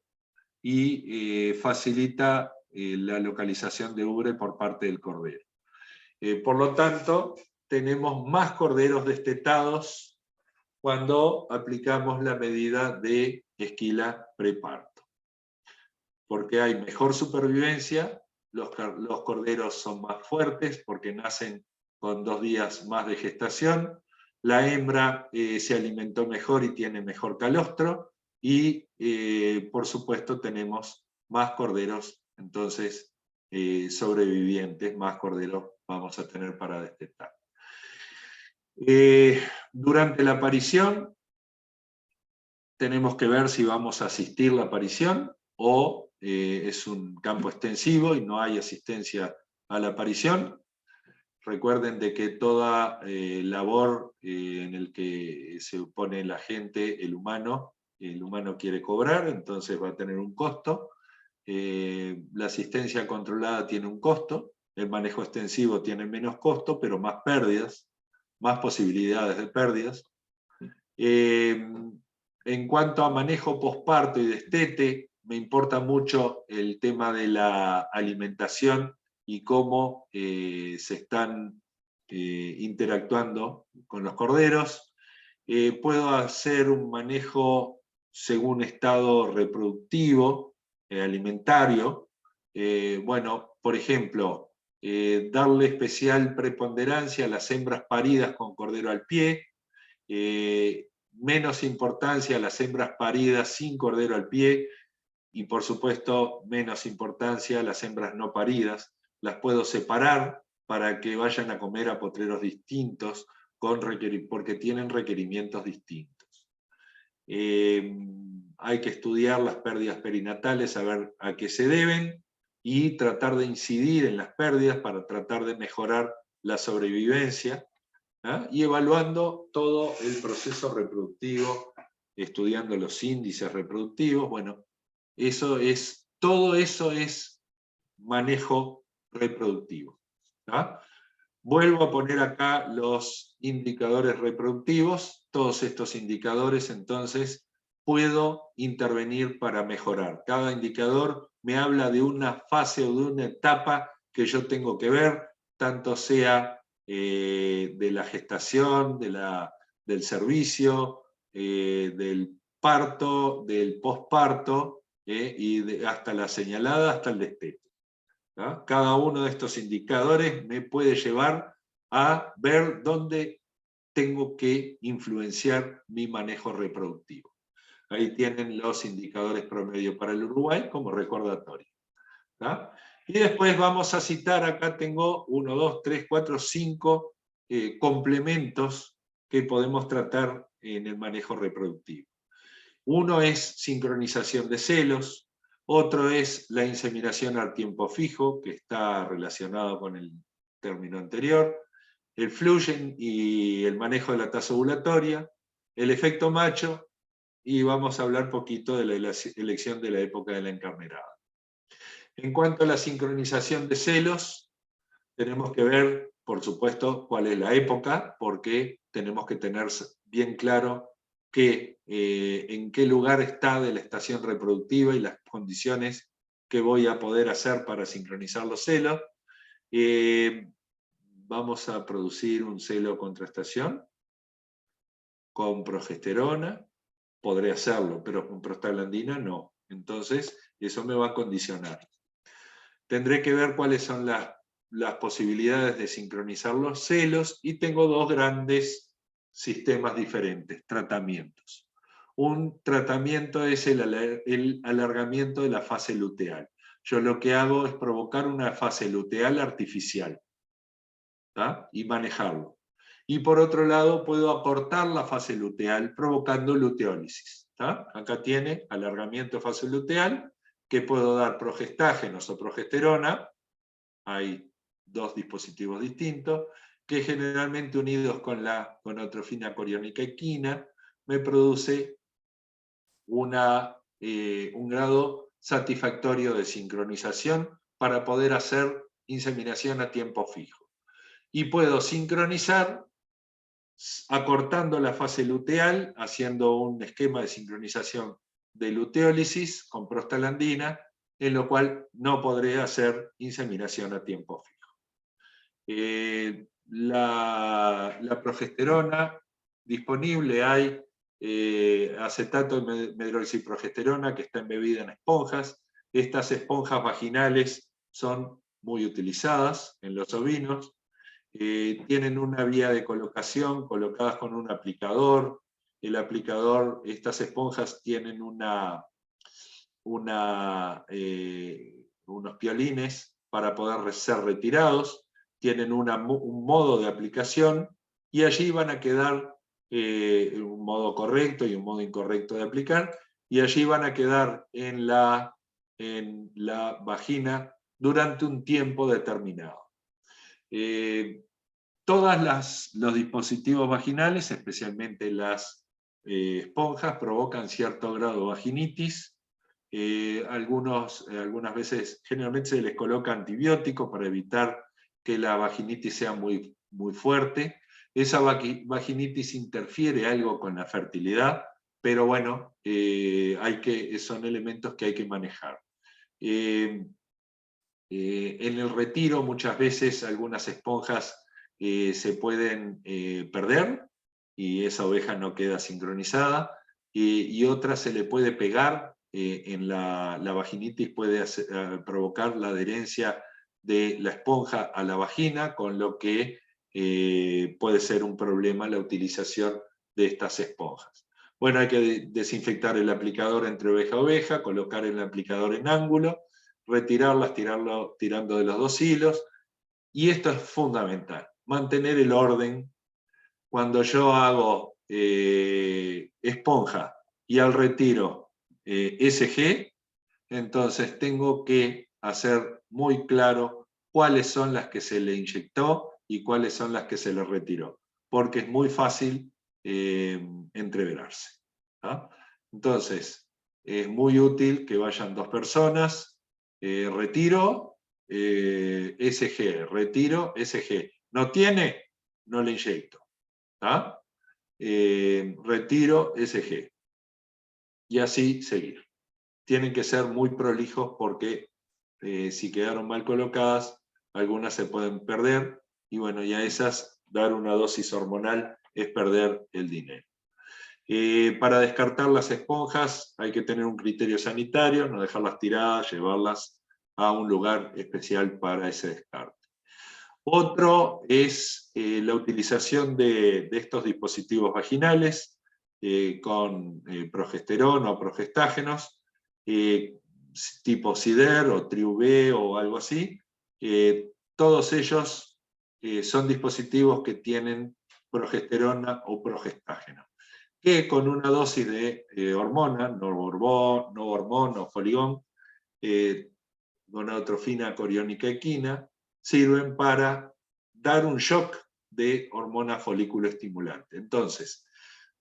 y facilita la localización de ubre por parte del cordero. Por lo tanto, tenemos más corderos destetados cuando aplicamos la medida de esquila preparto, porque hay mejor supervivencia, los corderos son más fuertes porque nacen con 2 días más de gestación, la hembra se alimentó mejor y tiene mejor calostro, y por supuesto tenemos más corderos, entonces sobrevivientes, más corderos vamos a tener para destetar. Durante la aparición tenemos que ver si vamos a asistir la aparición o es un campo extensivo y no hay asistencia a la aparición. Recuerden de que toda labor en el que se opone la gente, el humano quiere cobrar, entonces va a tener un costo. La asistencia controlada tiene un costo, el manejo extensivo tiene menos costo, pero más pérdidas, más posibilidades de pérdidas. En cuanto a manejo posparto y destete, me importa mucho el tema de la alimentación y cómo se están interactuando con los corderos. Puedo hacer un manejo según estado reproductivo, alimentario. Bueno, por ejemplo, darle especial preponderancia a las hembras paridas con cordero al pie, menos importancia a las hembras paridas sin cordero al pie, y por supuesto menos importancia a las hembras no paridas. Las puedo separar para que vayan a comer a potreros distintos, porque tienen requerimientos distintos. Hay que estudiar las pérdidas perinatales, saber a qué se deben, y tratar de incidir en las pérdidas para tratar de mejorar la sobrevivencia, y evaluando todo el proceso reproductivo, estudiando los índices reproductivos. Bueno, todo eso es manejo reproductivo. Vuelvo a poner acá los indicadores reproductivos. Todos estos indicadores, entonces, puedo intervenir para mejorar. Cada indicador me habla de una fase o de una etapa que yo tengo que ver, tanto sea de la gestación, del servicio, del parto, del posparto, y hasta la señalada, hasta el destete. Cada uno de estos indicadores me puede llevar a ver dónde tengo que influenciar mi manejo reproductivo. Ahí tienen los indicadores promedio para el Uruguay como recordatorio. Y después vamos a citar, acá tengo 1, 2, 3, 4, 5 complementos que podemos tratar en el manejo reproductivo. Uno es sincronización de celos, otro es la inseminación a tiempo fijo, que está relacionado con el término anterior, el fluyen y el manejo de la tasa ovulatoria, el efecto macho, y vamos a hablar poquito de la elección de la época de la encarnerada. En cuanto a la sincronización de celos, tenemos que ver, por supuesto, cuál es la época, porque tenemos que tener bien claro en qué lugar está de la estación reproductiva y las condiciones que voy a poder hacer para sincronizar los celos. Vamos a producir un celo contrastación con progesterona, podré hacerlo, pero con prostaglandina no. Entonces, eso me va a condicionar. Tendré que ver cuáles son las posibilidades de sincronizar los celos, y tengo dos grandes sistemas diferentes, tratamientos. Un tratamiento es el alargamiento de la fase luteal. Yo lo que hago es provocar una fase luteal artificial, ¿tá? Y manejarlo. Y por otro lado, puedo acortar la fase luteal provocando luteólisis, ¿tá? Acá tiene alargamiento de fase luteal, que puedo dar progestágenos o progesterona. Hay dos dispositivos distintos, que generalmente unidos con la gonotrofina coriónica equina, me produce un grado satisfactorio de sincronización para poder hacer inseminación a tiempo fijo. Y puedo sincronizar acortando la fase luteal, haciendo un esquema de sincronización de luteólisis con prostaglandina, en lo cual no podré hacer inseminación a tiempo fijo. La progesterona disponible, hay acetato de medroxiprogesterona que está embebida en esponjas. Estas esponjas vaginales son muy utilizadas en los ovinos. Tienen una vía de colocación colocadas con un aplicador. El aplicador, estas esponjas tienen unos piolines para poder ser retirados, tienen un modo de aplicación, y allí van a quedar un modo correcto y un modo incorrecto de aplicar, y allí van a quedar en la vagina durante un tiempo determinado. Todos los dispositivos vaginales, especialmente las esponjas, provocan cierto grado de vaginitis. Algunas veces, generalmente se les coloca antibiótico para evitar que la vaginitis sea muy, muy fuerte. Esa vaginitis interfiere algo con la fertilidad, pero bueno, son elementos que hay que manejar. En el retiro, muchas veces algunas esponjas se pueden perder, y esa oveja no queda sincronizada, y otras se le puede pegar. En la vaginitis puede provocar la adherencia de la esponja a la vagina, con lo que puede ser un problema la utilización de estas esponjas. Bueno, hay que desinfectar el aplicador entre oveja a oveja, colocar el aplicador en ángulo, retirarlas tirando de los dos hilos, y esto es fundamental, mantener el orden. Cuando yo hago esponja y al retiro SG, entonces tengo que hacer muy claro cuáles son las que se le inyectó y cuáles son las que se le retiró, porque es muy fácil entreverarse, ¿no? Entonces, es muy útil que vayan dos personas, retiro, SG, retiro, SG. ¿No tiene? No le inyecto. ¿Ah? Retiro, SG. Y así seguir. Tienen que ser muy prolijos, porque si quedaron mal colocadas, algunas se pueden perder, y bueno, y a esas dar una dosis hormonal es perder el dinero. Para descartar las esponjas hay que tener un criterio sanitario, no dejarlas tiradas, llevarlas a un lugar especial para ese descarte. Otro es la utilización de estos dispositivos vaginales con progesterona o progestágenos, tipo SIDER o TRIU-B o algo así. Todos ellos son dispositivos que tienen progesterona o progestágeno, que con una dosis de hormona, novormón o foligón, gonadotrofina coriónica equina, sirven para dar un shock de hormona folículo estimulante. Entonces,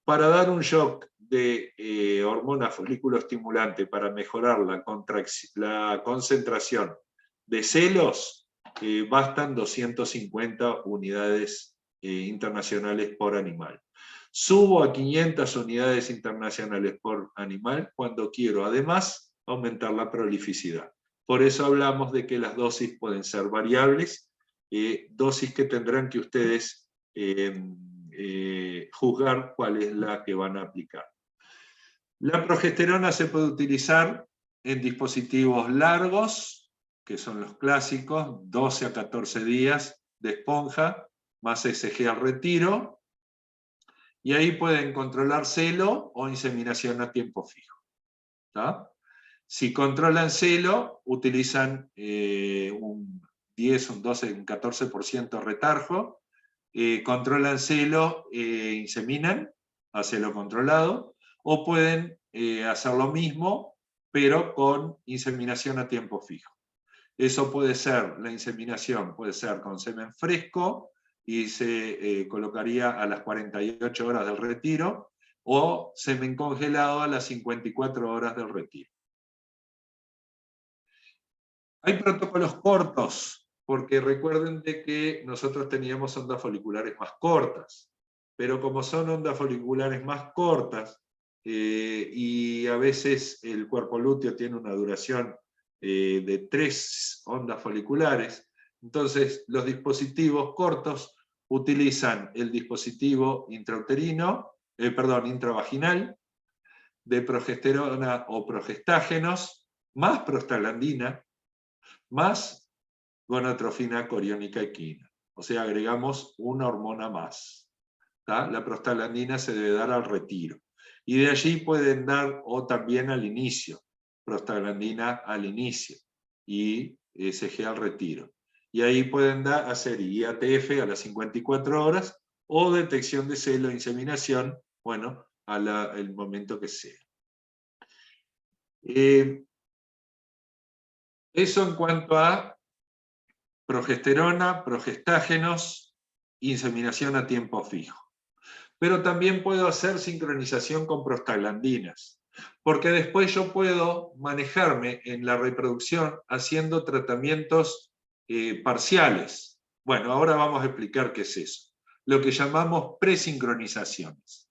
para dar un shock de hormona folículo estimulante para mejorar la concentración de celos, bastan 250 unidades internacionales por animal. Subo a 500 unidades internacionales por animal cuando quiero, además, aumentar la prolificidad. Por eso hablamos de que las dosis pueden ser variables, dosis que tendrán que ustedes juzgar cuál es la que van a aplicar. La progesterona se puede utilizar en dispositivos largos, que son los clásicos, 12 a 14 días de esponja, más ECG al retiro, y ahí pueden controlar celo o inseminación a tiempo fijo. ¿Tá? Si controlan celo, utilizan un 10, un 12, un 14% retarjo. Controlan celo, inseminan a celo controlado, o pueden hacer lo mismo, pero con inseminación a tiempo fijo. Eso puede ser, la inseminación puede ser con semen fresco, y se colocaría a las 48 horas del retiro, o semen congelado a las 54 horas del retiro. Hay protocolos cortos, porque recuerden de que nosotros teníamos ondas foliculares más cortas, pero como son ondas foliculares más cortas, y a veces el cuerpo lúteo tiene una duración de 3 ondas foliculares, entonces los dispositivos cortos utilizan el dispositivo intravaginal de progesterona o progestágenos, más prostaglandina, más gonadotrofina coriónica equina. O sea, agregamos una hormona más. ¿Tá? La prostaglandina se debe dar al retiro. Y de allí pueden dar, o también al inicio, prostaglandina al inicio y ECG al retiro. Y ahí pueden hacer IATF a las 54 horas o detección de celo, inseminación, bueno, al momento que sea. Eso en cuanto a progesterona, progestágenos, inseminación a tiempo fijo. Pero también puedo hacer sincronización con prostaglandinas, porque después yo puedo manejarme en la reproducción haciendo tratamientos parciales. Bueno, ahora vamos a explicar qué es eso. Lo que llamamos presincronizaciones.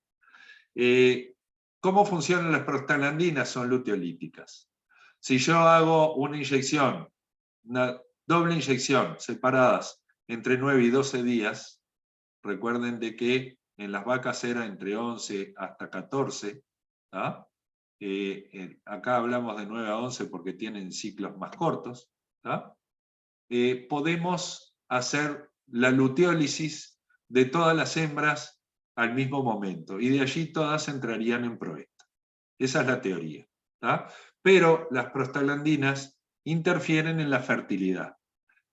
¿Cómo funcionan las prostaglandinas? Son luteolíticas. Si yo hago una inyección, una doble inyección, separadas entre 9 y 12 días, recuerden de que en las vacas era entre 11 hasta 14, ¿tá? Acá hablamos de 9 a 11 porque tienen ciclos más cortos, ¿tá? Podemos hacer la luteólisis de todas las hembras al mismo momento, y de allí todas entrarían en proesto. Esa es la teoría, ¿tá? Pero las prostaglandinas interfieren en la fertilidad.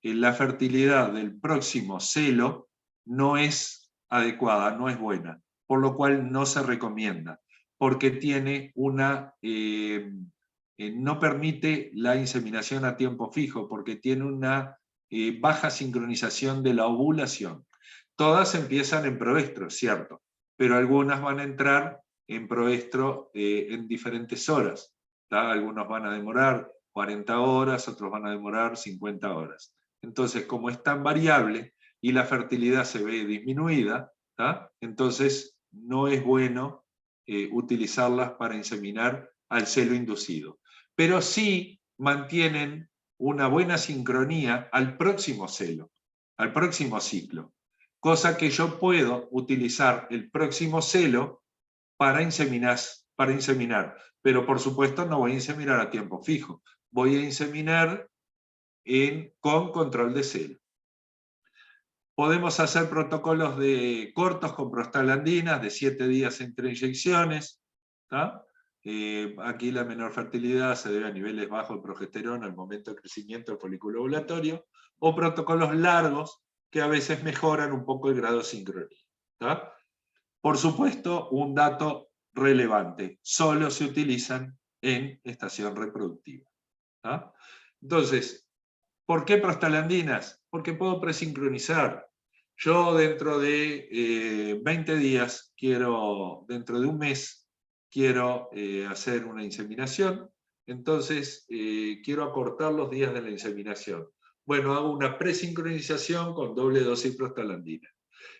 La fertilidad del próximo celo no es adecuada, no es buena, por lo cual no se recomienda, porque tiene no permite la inseminación a tiempo fijo, porque tiene una baja sincronización de la ovulación. Todas empiezan en proestro, cierto, pero algunas van a entrar en proestro en diferentes horas, ¿tá? Algunos van a demorar 40 horas, otros van a demorar 50 horas. Entonces, como es tan variable y la fertilidad se ve disminuida, ¿tá? Entonces no es bueno utilizarlas para inseminar al celo inducido. Pero sí mantienen una buena sincronía al próximo celo, al próximo ciclo. Cosa que yo puedo utilizar el próximo celo para inseminar. Pero por supuesto no voy a inseminar a tiempo fijo. Voy a inseminar con control de celo. Podemos hacer protocolos cortos con prostaglandinas de 7 días entre inyecciones. ¿Tá? Aquí la menor fertilidad se debe a niveles bajos de progesterona al momento del crecimiento del folículo ovulatorio. O protocolos largos que a veces mejoran un poco el grado de sincronía. ¿Tá? Por supuesto, un dato relevante, solo se utilizan en estación reproductiva. ¿Tá? Entonces, ¿por qué prostaglandinas? Porque puedo presincronizar. Yo dentro de 20 días dentro de un mes, quiero hacer una inseminación, entonces quiero acortar los días de la inseminación. Bueno, hago una presincronización con doble dosis prostaglandina.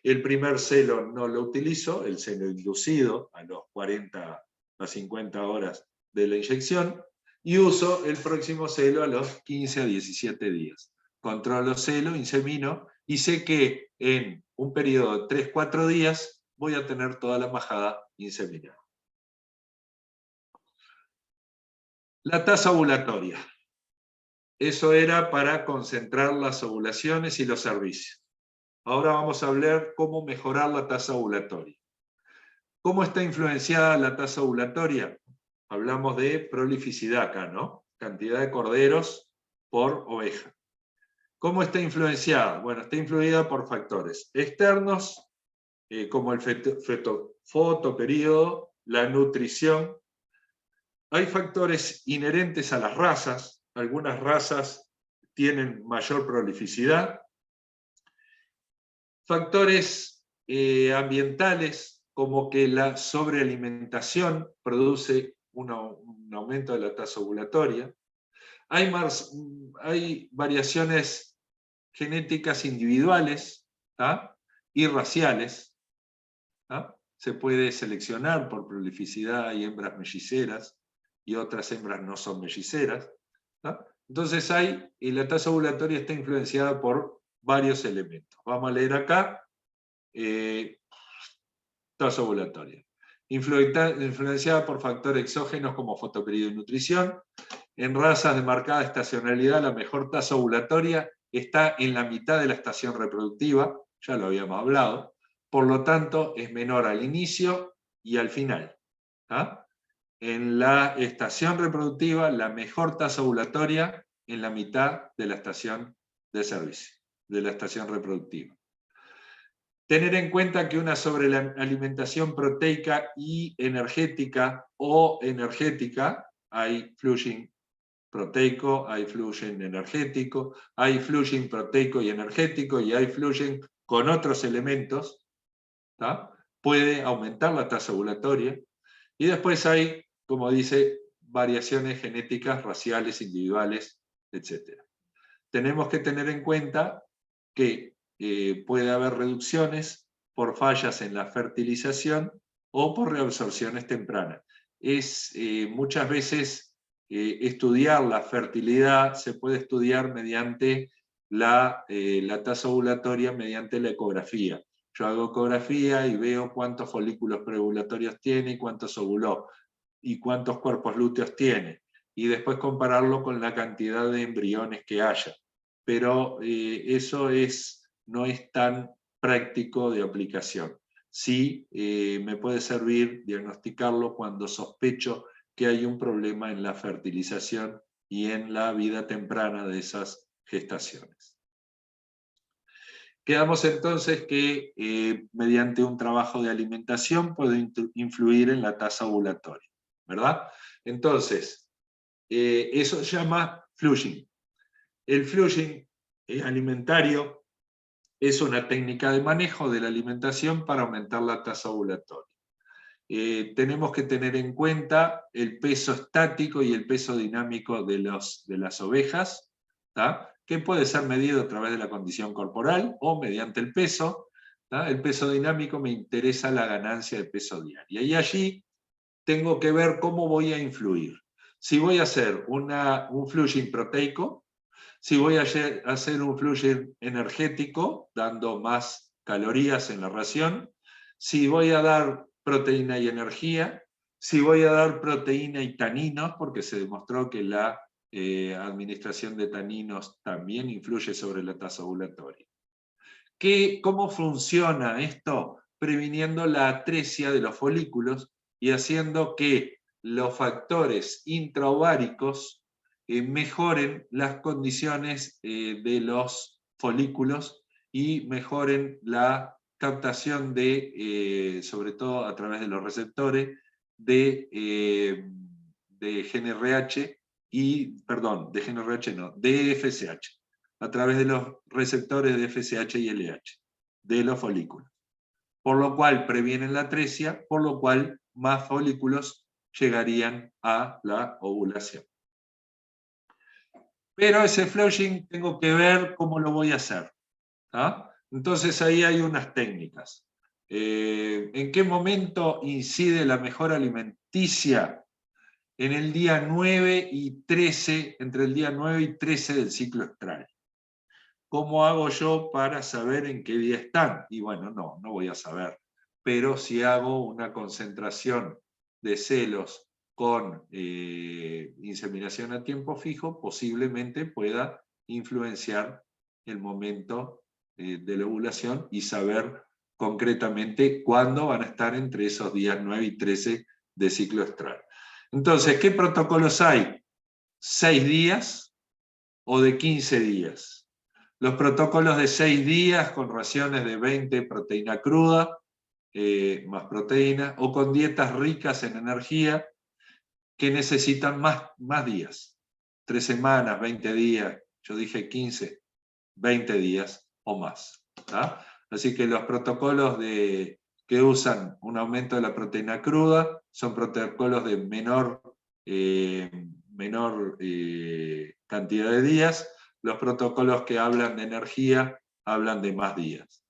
El primer celo no lo utilizo, el celo inducido a los 40 a 50 horas de la inyección, y uso el próximo celo a los 15 a 17 días. Controlo celo, insemino, y sé que en un periodo de 3-4 días voy a tener toda la majada inseminada. La tasa ovulatoria. Eso era para concentrar las ovulaciones y los servicios. Ahora vamos a hablar cómo mejorar la tasa ovulatoria. ¿Cómo está influenciada la tasa ovulatoria? Hablamos de prolificidad acá, ¿no? Cantidad de corderos por oveja. ¿Cómo está influenciada? Bueno, está influida por factores externos, como el fotoperíodo, la nutrición. Hay factores inherentes a las razas. Algunas razas tienen mayor prolificidad. Factores ambientales, como que la sobrealimentación produce un aumento de la tasa ovulatoria. Hay variaciones genéticas individuales, ¿tá? Y raciales. ¿Tá? Se puede seleccionar por prolificidad, hay hembras melliceras y otras hembras no son melliceras. ¿Tá? Entonces la tasa ovulatoria está influenciada por varios elementos. Vamos a leer acá. Tasa ovulatoria. Influenciada por factores exógenos como fotoperíodo y nutrición. En razas de marcada estacionalidad, la mejor tasa ovulatoria está en la mitad de la estación reproductiva, ya lo habíamos hablado, por lo tanto es menor al inicio y al final. ¿Ah? En la estación reproductiva, la mejor tasa ovulatoria en la mitad de la estación de servicio, de la estación reproductiva. Tener en cuenta que una sobrealimentación proteica y energética o energética, hay flushing proteico, hay flushing energético, hay flushing proteico y energético, y hay flushing con otros elementos, ¿tá? Puede aumentar la tasa ovulatoria. Y después hay, como dice, variaciones genéticas, raciales, individuales, etc. Tenemos que tener en cuenta que puede haber reducciones por fallas en la fertilización o por reabsorciones tempranas. Muchas veces estudiar la fertilidad se puede estudiar mediante la tasa ovulatoria, mediante la ecografía. Yo hago ecografía y veo cuántos folículos preovulatorios tiene y cuántos ovuló, y cuántos cuerpos lúteos tiene, y después compararlo con la cantidad de embriones que haya. Pero eso no es tan práctico de aplicación. Sí me puede servir diagnosticarlo cuando sospecho que hay un problema en la fertilización y en la vida temprana de esas gestaciones. Quedamos entonces que mediante un trabajo de alimentación puedo influir en la tasa ovulatoria, ¿verdad? Entonces, eso se llama flushing. El flushing alimentario es una técnica de manejo de la alimentación para aumentar la tasa ovulatoria. Tenemos que tener en cuenta el peso estático y el peso dinámico de las ovejas, ¿tá? Que puede ser medido a través de la condición corporal o mediante el peso. ¿Tá? El peso dinámico me interesa la ganancia de peso diaria. Y allí tengo que ver cómo voy a influir. Si voy a hacer un flushing proteico, si voy a hacer un flushing energético, dando más calorías en la ración, si voy a dar proteína y energía, si voy a dar proteína y taninos, porque se demostró que la administración de taninos también influye sobre la tasa ovulatoria. ¿Cómo funciona esto? Previniendo la atresia de los folículos y haciendo que los factores intraováricos mejoren las condiciones de los folículos y mejoren la captación de, sobre todo a través de los receptores, de GNRH de GNRH no, de FSH, a través de los receptores de FSH y LH, de los folículos. Por lo cual previenen la atresia, por lo cual más folículos llegarían a la ovulación. Pero ese flushing tengo que ver cómo lo voy a hacer. ¿Ah? Entonces ahí hay unas técnicas. ¿En qué momento incide la mejora alimenticia? En el día 9 y 13, entre el día 9 y 13 del ciclo estral. ¿Cómo hago yo para saber en qué día están? Y bueno, no voy a saber. Pero si hago una concentración de celos con inseminación a tiempo fijo, posiblemente pueda influenciar el momento de la ovulación y saber concretamente cuándo van a estar entre esos días 9 y 13 de ciclo estral. Entonces, ¿qué protocolos hay? 6 días o de 15 días. Los protocolos de 6 días con raciones de 20 proteína cruda, más proteína, o con dietas ricas en energía que necesitan más días. 3 semanas, 20 días, yo dije 15, 20 días o más. ¿Tá? Así que los protocolos que usan un aumento de la proteína cruda son protocolos de menor cantidad de días. Los protocolos que hablan de energía hablan de más días.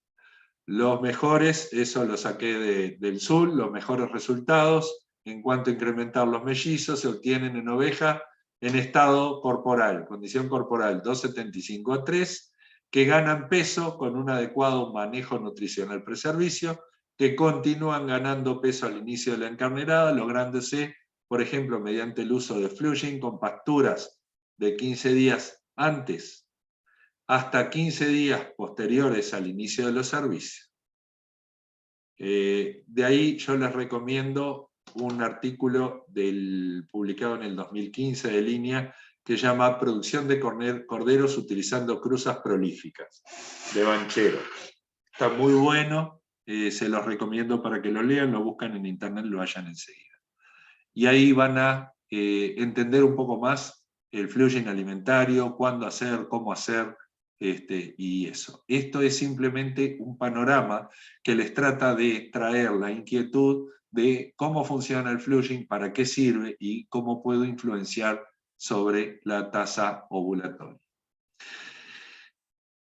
Los mejores, eso lo saqué del sur, los mejores resultados en cuanto a incrementar los mellizos se obtienen en oveja en estado corporal, condición corporal 2,75 a 3, que ganan peso con un adecuado manejo nutricional preservicio, que continúan ganando peso al inicio de la encarnerada, lográndose, por ejemplo, mediante el uso de flushing con pasturas de 15 días antes hasta 15 días posteriores al inicio de los servicios. De ahí yo les recomiendo un artículo publicado en el 2015 de Línea que se llama Producción de corderos utilizando cruzas prolíficas, de Banchero. Está muy bueno, se los recomiendo para que lo lean, lo buscan en internet, lo hallan enseguida. Y ahí van a entender un poco más el flushing alimentario, cuándo hacer, cómo hacer, y eso. Esto es simplemente un panorama que les trata de traer la inquietud de cómo funciona el flushing, para qué sirve y cómo puedo influenciar sobre la tasa ovulatoria.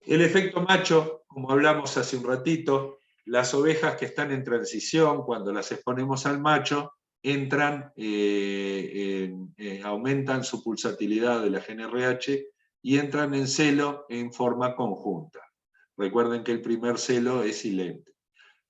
El efecto macho, como hablamos hace un ratito, las ovejas que están en transición, cuando las exponemos al macho, entran, aumentan su pulsatilidad de la GNRH y entran en celo en forma conjunta. Recuerden que el primer celo es silente.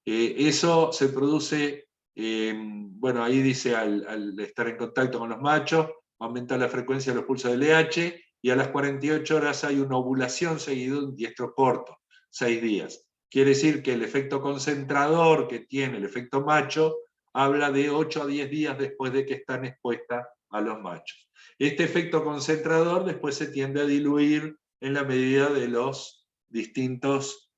Eso se produce, bueno, ahí dice al estar en contacto con los machos, aumenta la frecuencia de los pulsos del LH, y a las 48 horas hay una ovulación seguido de un diestro corto, 6 días. Quiere decir que el efecto concentrador que tiene el efecto macho habla de 8 a 10 días después de que están expuestas a los machos. Este efecto concentrador después se tiende a diluir en la medida de los distintos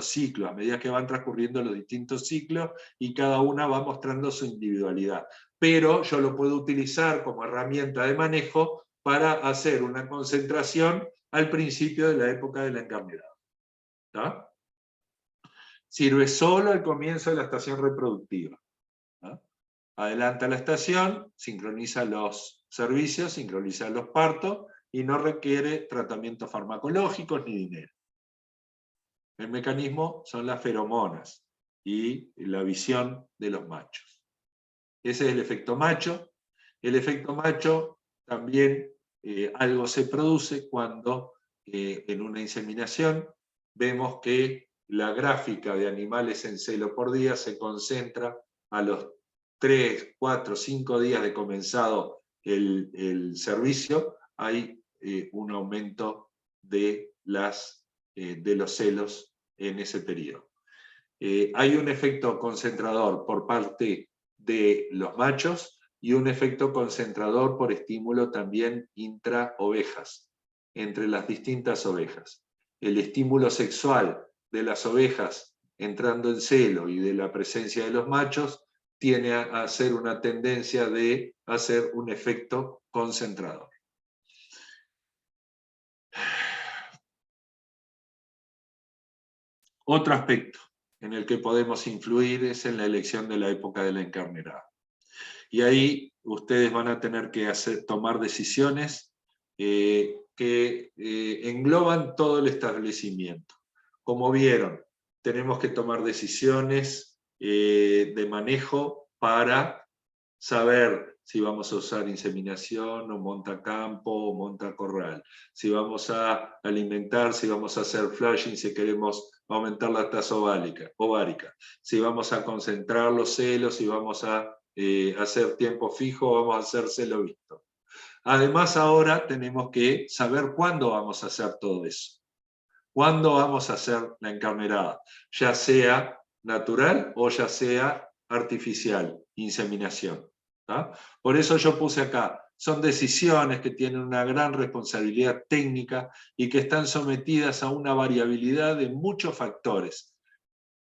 ciclos, a medida que van transcurriendo los distintos ciclos, y cada una va mostrando su individualidad. Pero yo lo puedo utilizar como herramienta de manejo para hacer una concentración al principio de la época de la encarnerada. ¿Tá? Sirve solo al comienzo de la estación reproductiva. ¿Tá? Adelanta la estación, sincroniza los servicios, sincroniza los partos y no requiere tratamientos farmacológicos ni dinero. El mecanismo son las feromonas y la visión de los machos. Ese es el efecto macho. El efecto macho también algo se produce cuando en una inseminación vemos que la gráfica de animales en celo por día se concentra a los 3, 4, 5 días de comenzado el servicio, hay un aumento de los celos en ese periodo. Hay un efecto concentrador por parte de los machos y un efecto concentrador por estímulo también intra-ovejas, entre las distintas ovejas. el estímulo sexual de las ovejas entrando en celo y de la presencia de los machos, tiene a ser una tendencia de hacer un efecto concentrador. Otro aspecto en el que podemos influir es en la elección de la época de la encarnerada. Y ahí ustedes van a tener que tomar decisiones que engloban todo el establecimiento. Como vieron, tenemos que tomar decisiones de manejo para saber si vamos a usar inseminación o montacampo o montacorral, si vamos a alimentar, si vamos a hacer flushing, si queremos aumentar la tasa ovárica, si vamos a concentrar los celos, si vamos a hacer tiempo fijo o vamos a hacer celo visto. Además, ahora tenemos que saber cuándo vamos a hacer todo eso. ¿Cuándo vamos a hacer la encarnerada? Ya sea natural o ya sea artificial, inseminación. ¿tá? Por eso yo puse acá, son decisiones que tienen una gran responsabilidad técnica y que están sometidas a una variabilidad de muchos factores,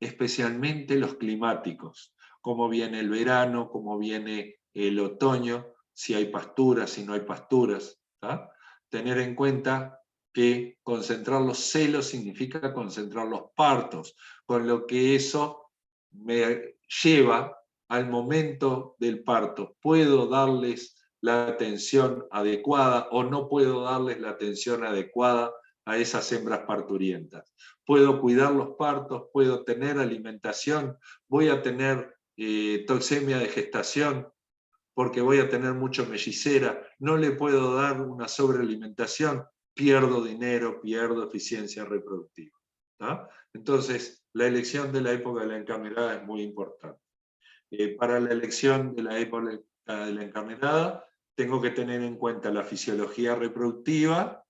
especialmente los climáticos, cómo viene el verano, cómo viene el otoño, si hay pasturas, si no hay pasturas. ¿tá? Tener en cuenta que concentrar los celos significa concentrar los partos, con lo que eso me lleva al momento del parto. ¿Puedo darles la atención adecuada o no puedo darles la atención adecuada a esas hembras parturientas? ¿Puedo cuidar los partos? ¿Puedo tener alimentación? ¿Voy a tener toxemia de gestación? Porque voy a tener mucho mellicera. ¿No le puedo dar una sobrealimentación? Pierdo dinero, pierdo eficiencia reproductiva. ¿tá? Entonces, la elección de la época de la encarnerada es muy importante. Para la elección de la época de la encarnerada, tengo que tener en cuenta la fisiología reproductiva,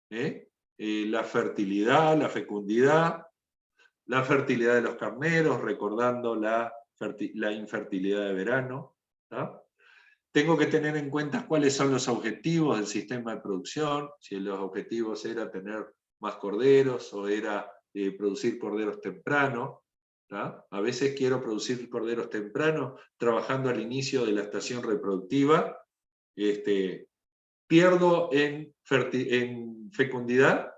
la fertilidad, la fecundidad, la fertilidad de los carneros, recordando la infertilidad de verano. ¿tá? Tengo que tener en cuenta cuáles son los objetivos del sistema de producción, si los objetivos era tener más corderos o era producir corderos temprano. ¿tá? A veces quiero producir corderos temprano trabajando al inicio de la estación reproductiva. Pierdo en fecundidad,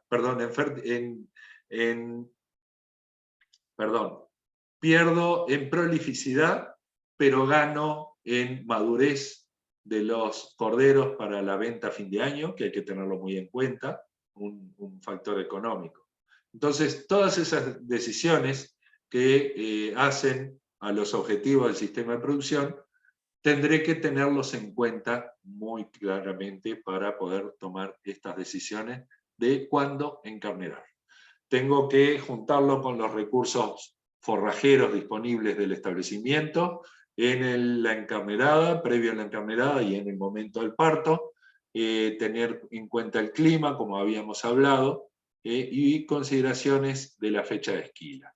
pierdo en prolificidad, pero gano en madurez de los corderos para la venta a fin de año, que hay que tenerlo muy en cuenta, un factor económico. Entonces, todas esas decisiones que hacen a los objetivos del sistema de producción, tendré que tenerlos en cuenta muy claramente para poder tomar estas decisiones de cuándo encarnerar. Tengo que juntarlo con los recursos forrajeros disponibles del establecimiento en la encarnerada, previo a la encarnerada y en el momento del parto, tener en cuenta el clima, como habíamos hablado, y consideraciones de la fecha de esquila.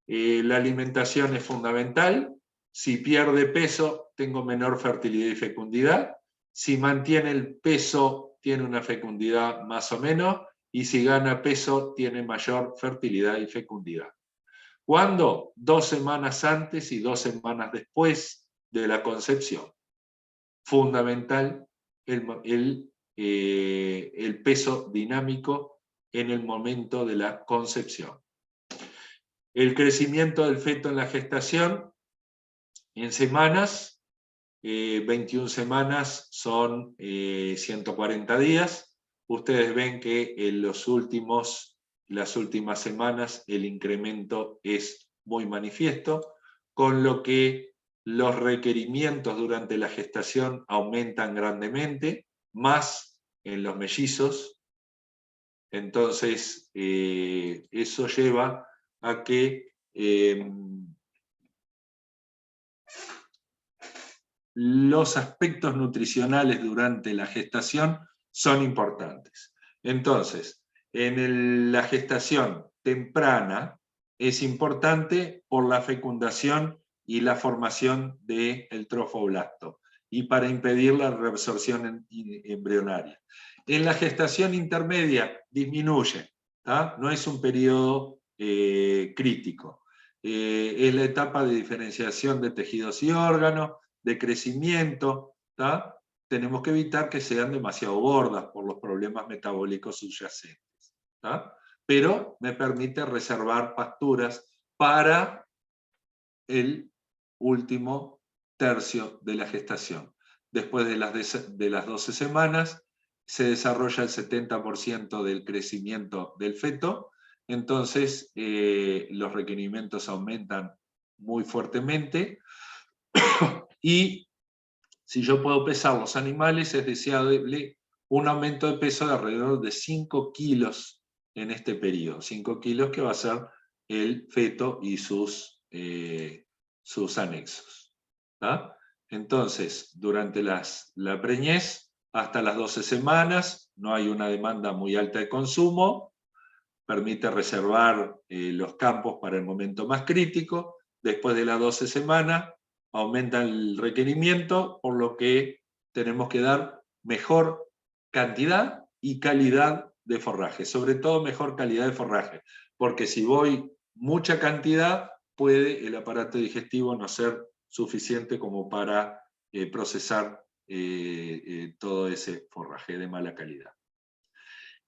La alimentación es fundamental. Si pierde peso, tengo menor fertilidad y fecundidad. Si mantiene el peso, tiene una fecundidad más o menos. Y si gana peso, tiene mayor fertilidad y fecundidad. ¿Cuándo? 2 semanas antes y 2 semanas después de la concepción. Fundamental el peso dinámico en el momento de la concepción. El crecimiento del feto en la gestación, en semanas, 21 semanas son 140 días. Ustedes ven que en las últimas semanas el incremento es muy manifiesto, con lo que los requerimientos durante la gestación aumentan grandemente, más en los mellizos. Entonces, eso lleva a que los aspectos nutricionales durante la gestación son importantes. Entonces, en la gestación temprana es importante por la fecundación y la formación del trofoblasto y para impedir la reabsorción embrionaria. En la gestación intermedia disminuye, ¿tá? No es un periodo crítico. Es la etapa de diferenciación de tejidos y órganos, de crecimiento, ¿tá? Tenemos que evitar que sean demasiado gordas por los problemas metabólicos subyacentes, ¿tá? Pero me permite reservar pasturas para el último tercio de la gestación. Después de las 12 semanas se desarrolla el 70% del crecimiento del feto, entonces los requerimientos aumentan muy fuertemente y si yo puedo pesar los animales es deseable un aumento de peso de alrededor de 5 kilos en este periodo, 5 kilos que va a ser el feto y sus anexos. ¿tá? Entonces, durante la preñez, hasta las 12 semanas, no hay una demanda muy alta de consumo, permite reservar los campos para el momento más crítico. Después de las 12 semanas, aumenta el requerimiento, por lo que tenemos que dar mejor cantidad y calidad de forraje, sobre todo mejor calidad de forraje, porque si voy mucha cantidad, puede el aparato digestivo no ser suficiente como para procesar todo ese forraje de mala calidad.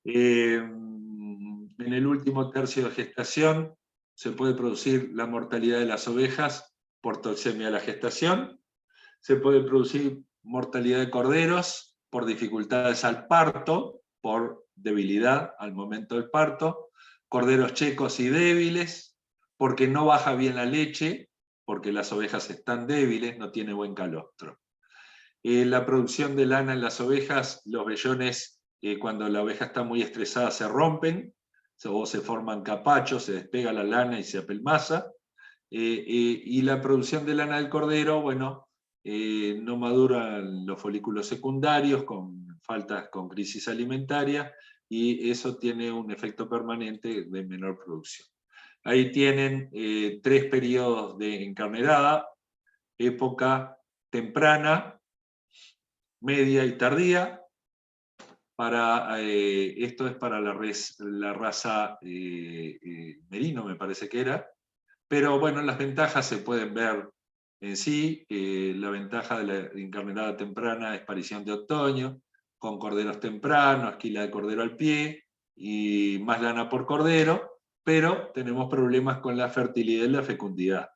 En el último tercio de gestación se puede producir la mortalidad de las ovejas por toxemia de la gestación, se puede producir mortalidad de corderos por dificultades al parto, por debilidad al momento del parto, corderos checos y débiles, porque no baja bien la leche, porque las ovejas están débiles, no tiene buen calostro. La producción de lana en las ovejas, los vellones, cuando la oveja está muy estresada, se rompen, o se forman capachos, se despega la lana y se apelmaza. Y la producción de lana del cordero, bueno, no maduran los folículos secundarios, con faltas, con crisis alimentaria, y eso tiene un efecto permanente de menor producción. Ahí tienen 3 periodos de encarnerada: época temprana, media y tardía. Esto es para la raza merino, me parece que era. Pero bueno, las ventajas se pueden ver en sí. La ventaja de la encarnerada temprana es parición de otoño, con corderos tempranos, esquila de cordero al pie y más lana por cordero, pero tenemos problemas con la fertilidad y la fecundidad.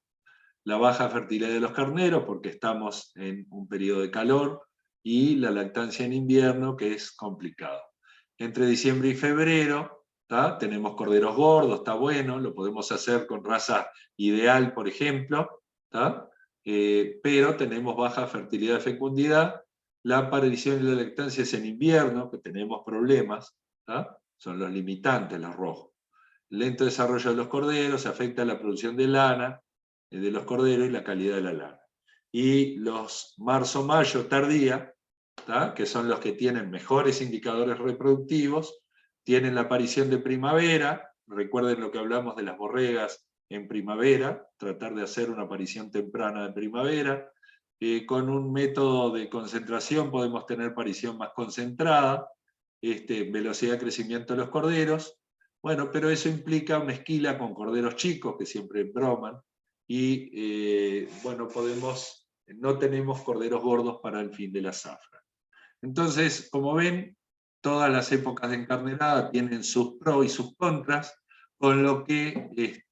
La baja fertilidad de los carneros, porque estamos en un periodo de calor, y la lactancia en invierno, que es complicado. Entre diciembre y febrero, tenemos corderos gordos, está bueno, lo podemos hacer con raza ideal, por ejemplo, pero tenemos baja fertilidad y fecundidad. La aparición de la lactancia es en invierno, que tenemos problemas, son los limitantes, los rojos. Lento desarrollo de los corderos, afecta la producción de lana de los corderos y la calidad de la lana. Y los marzo-mayo tardía, que son los que tienen mejores indicadores reproductivos, tienen la aparición de primavera. Recuerden lo que hablamos de las borregas en primavera, tratar de hacer una aparición temprana de primavera. Con un método de concentración podemos tener aparición más concentrada, velocidad de crecimiento de los corderos. Bueno, pero eso implica una esquila con corderos chicos, que siempre broman, y bueno, no tenemos corderos gordos para el fin de la zafra. Entonces, como ven, todas las épocas de encarnerada tienen sus pros y sus contras, con lo que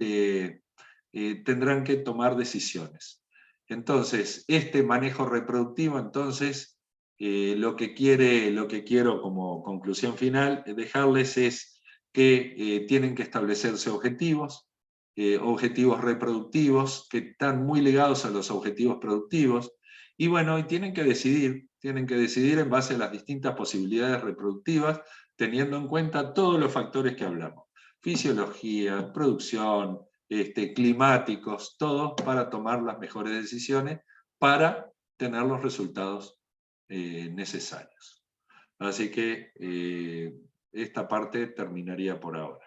tendrán que tomar decisiones. Entonces, este manejo reproductivo, entonces, lo que quiero como conclusión final dejarles es que tienen que establecerse objetivos reproductivos que están muy ligados a los objetivos productivos, y bueno, y tienen que decidir en base a las distintas posibilidades reproductivas, teniendo en cuenta todos los factores que hablamos: fisiología, producción, climáticos, todo, para tomar las mejores decisiones, para tener los resultados necesarios. Así que esta parte terminaría por ahora.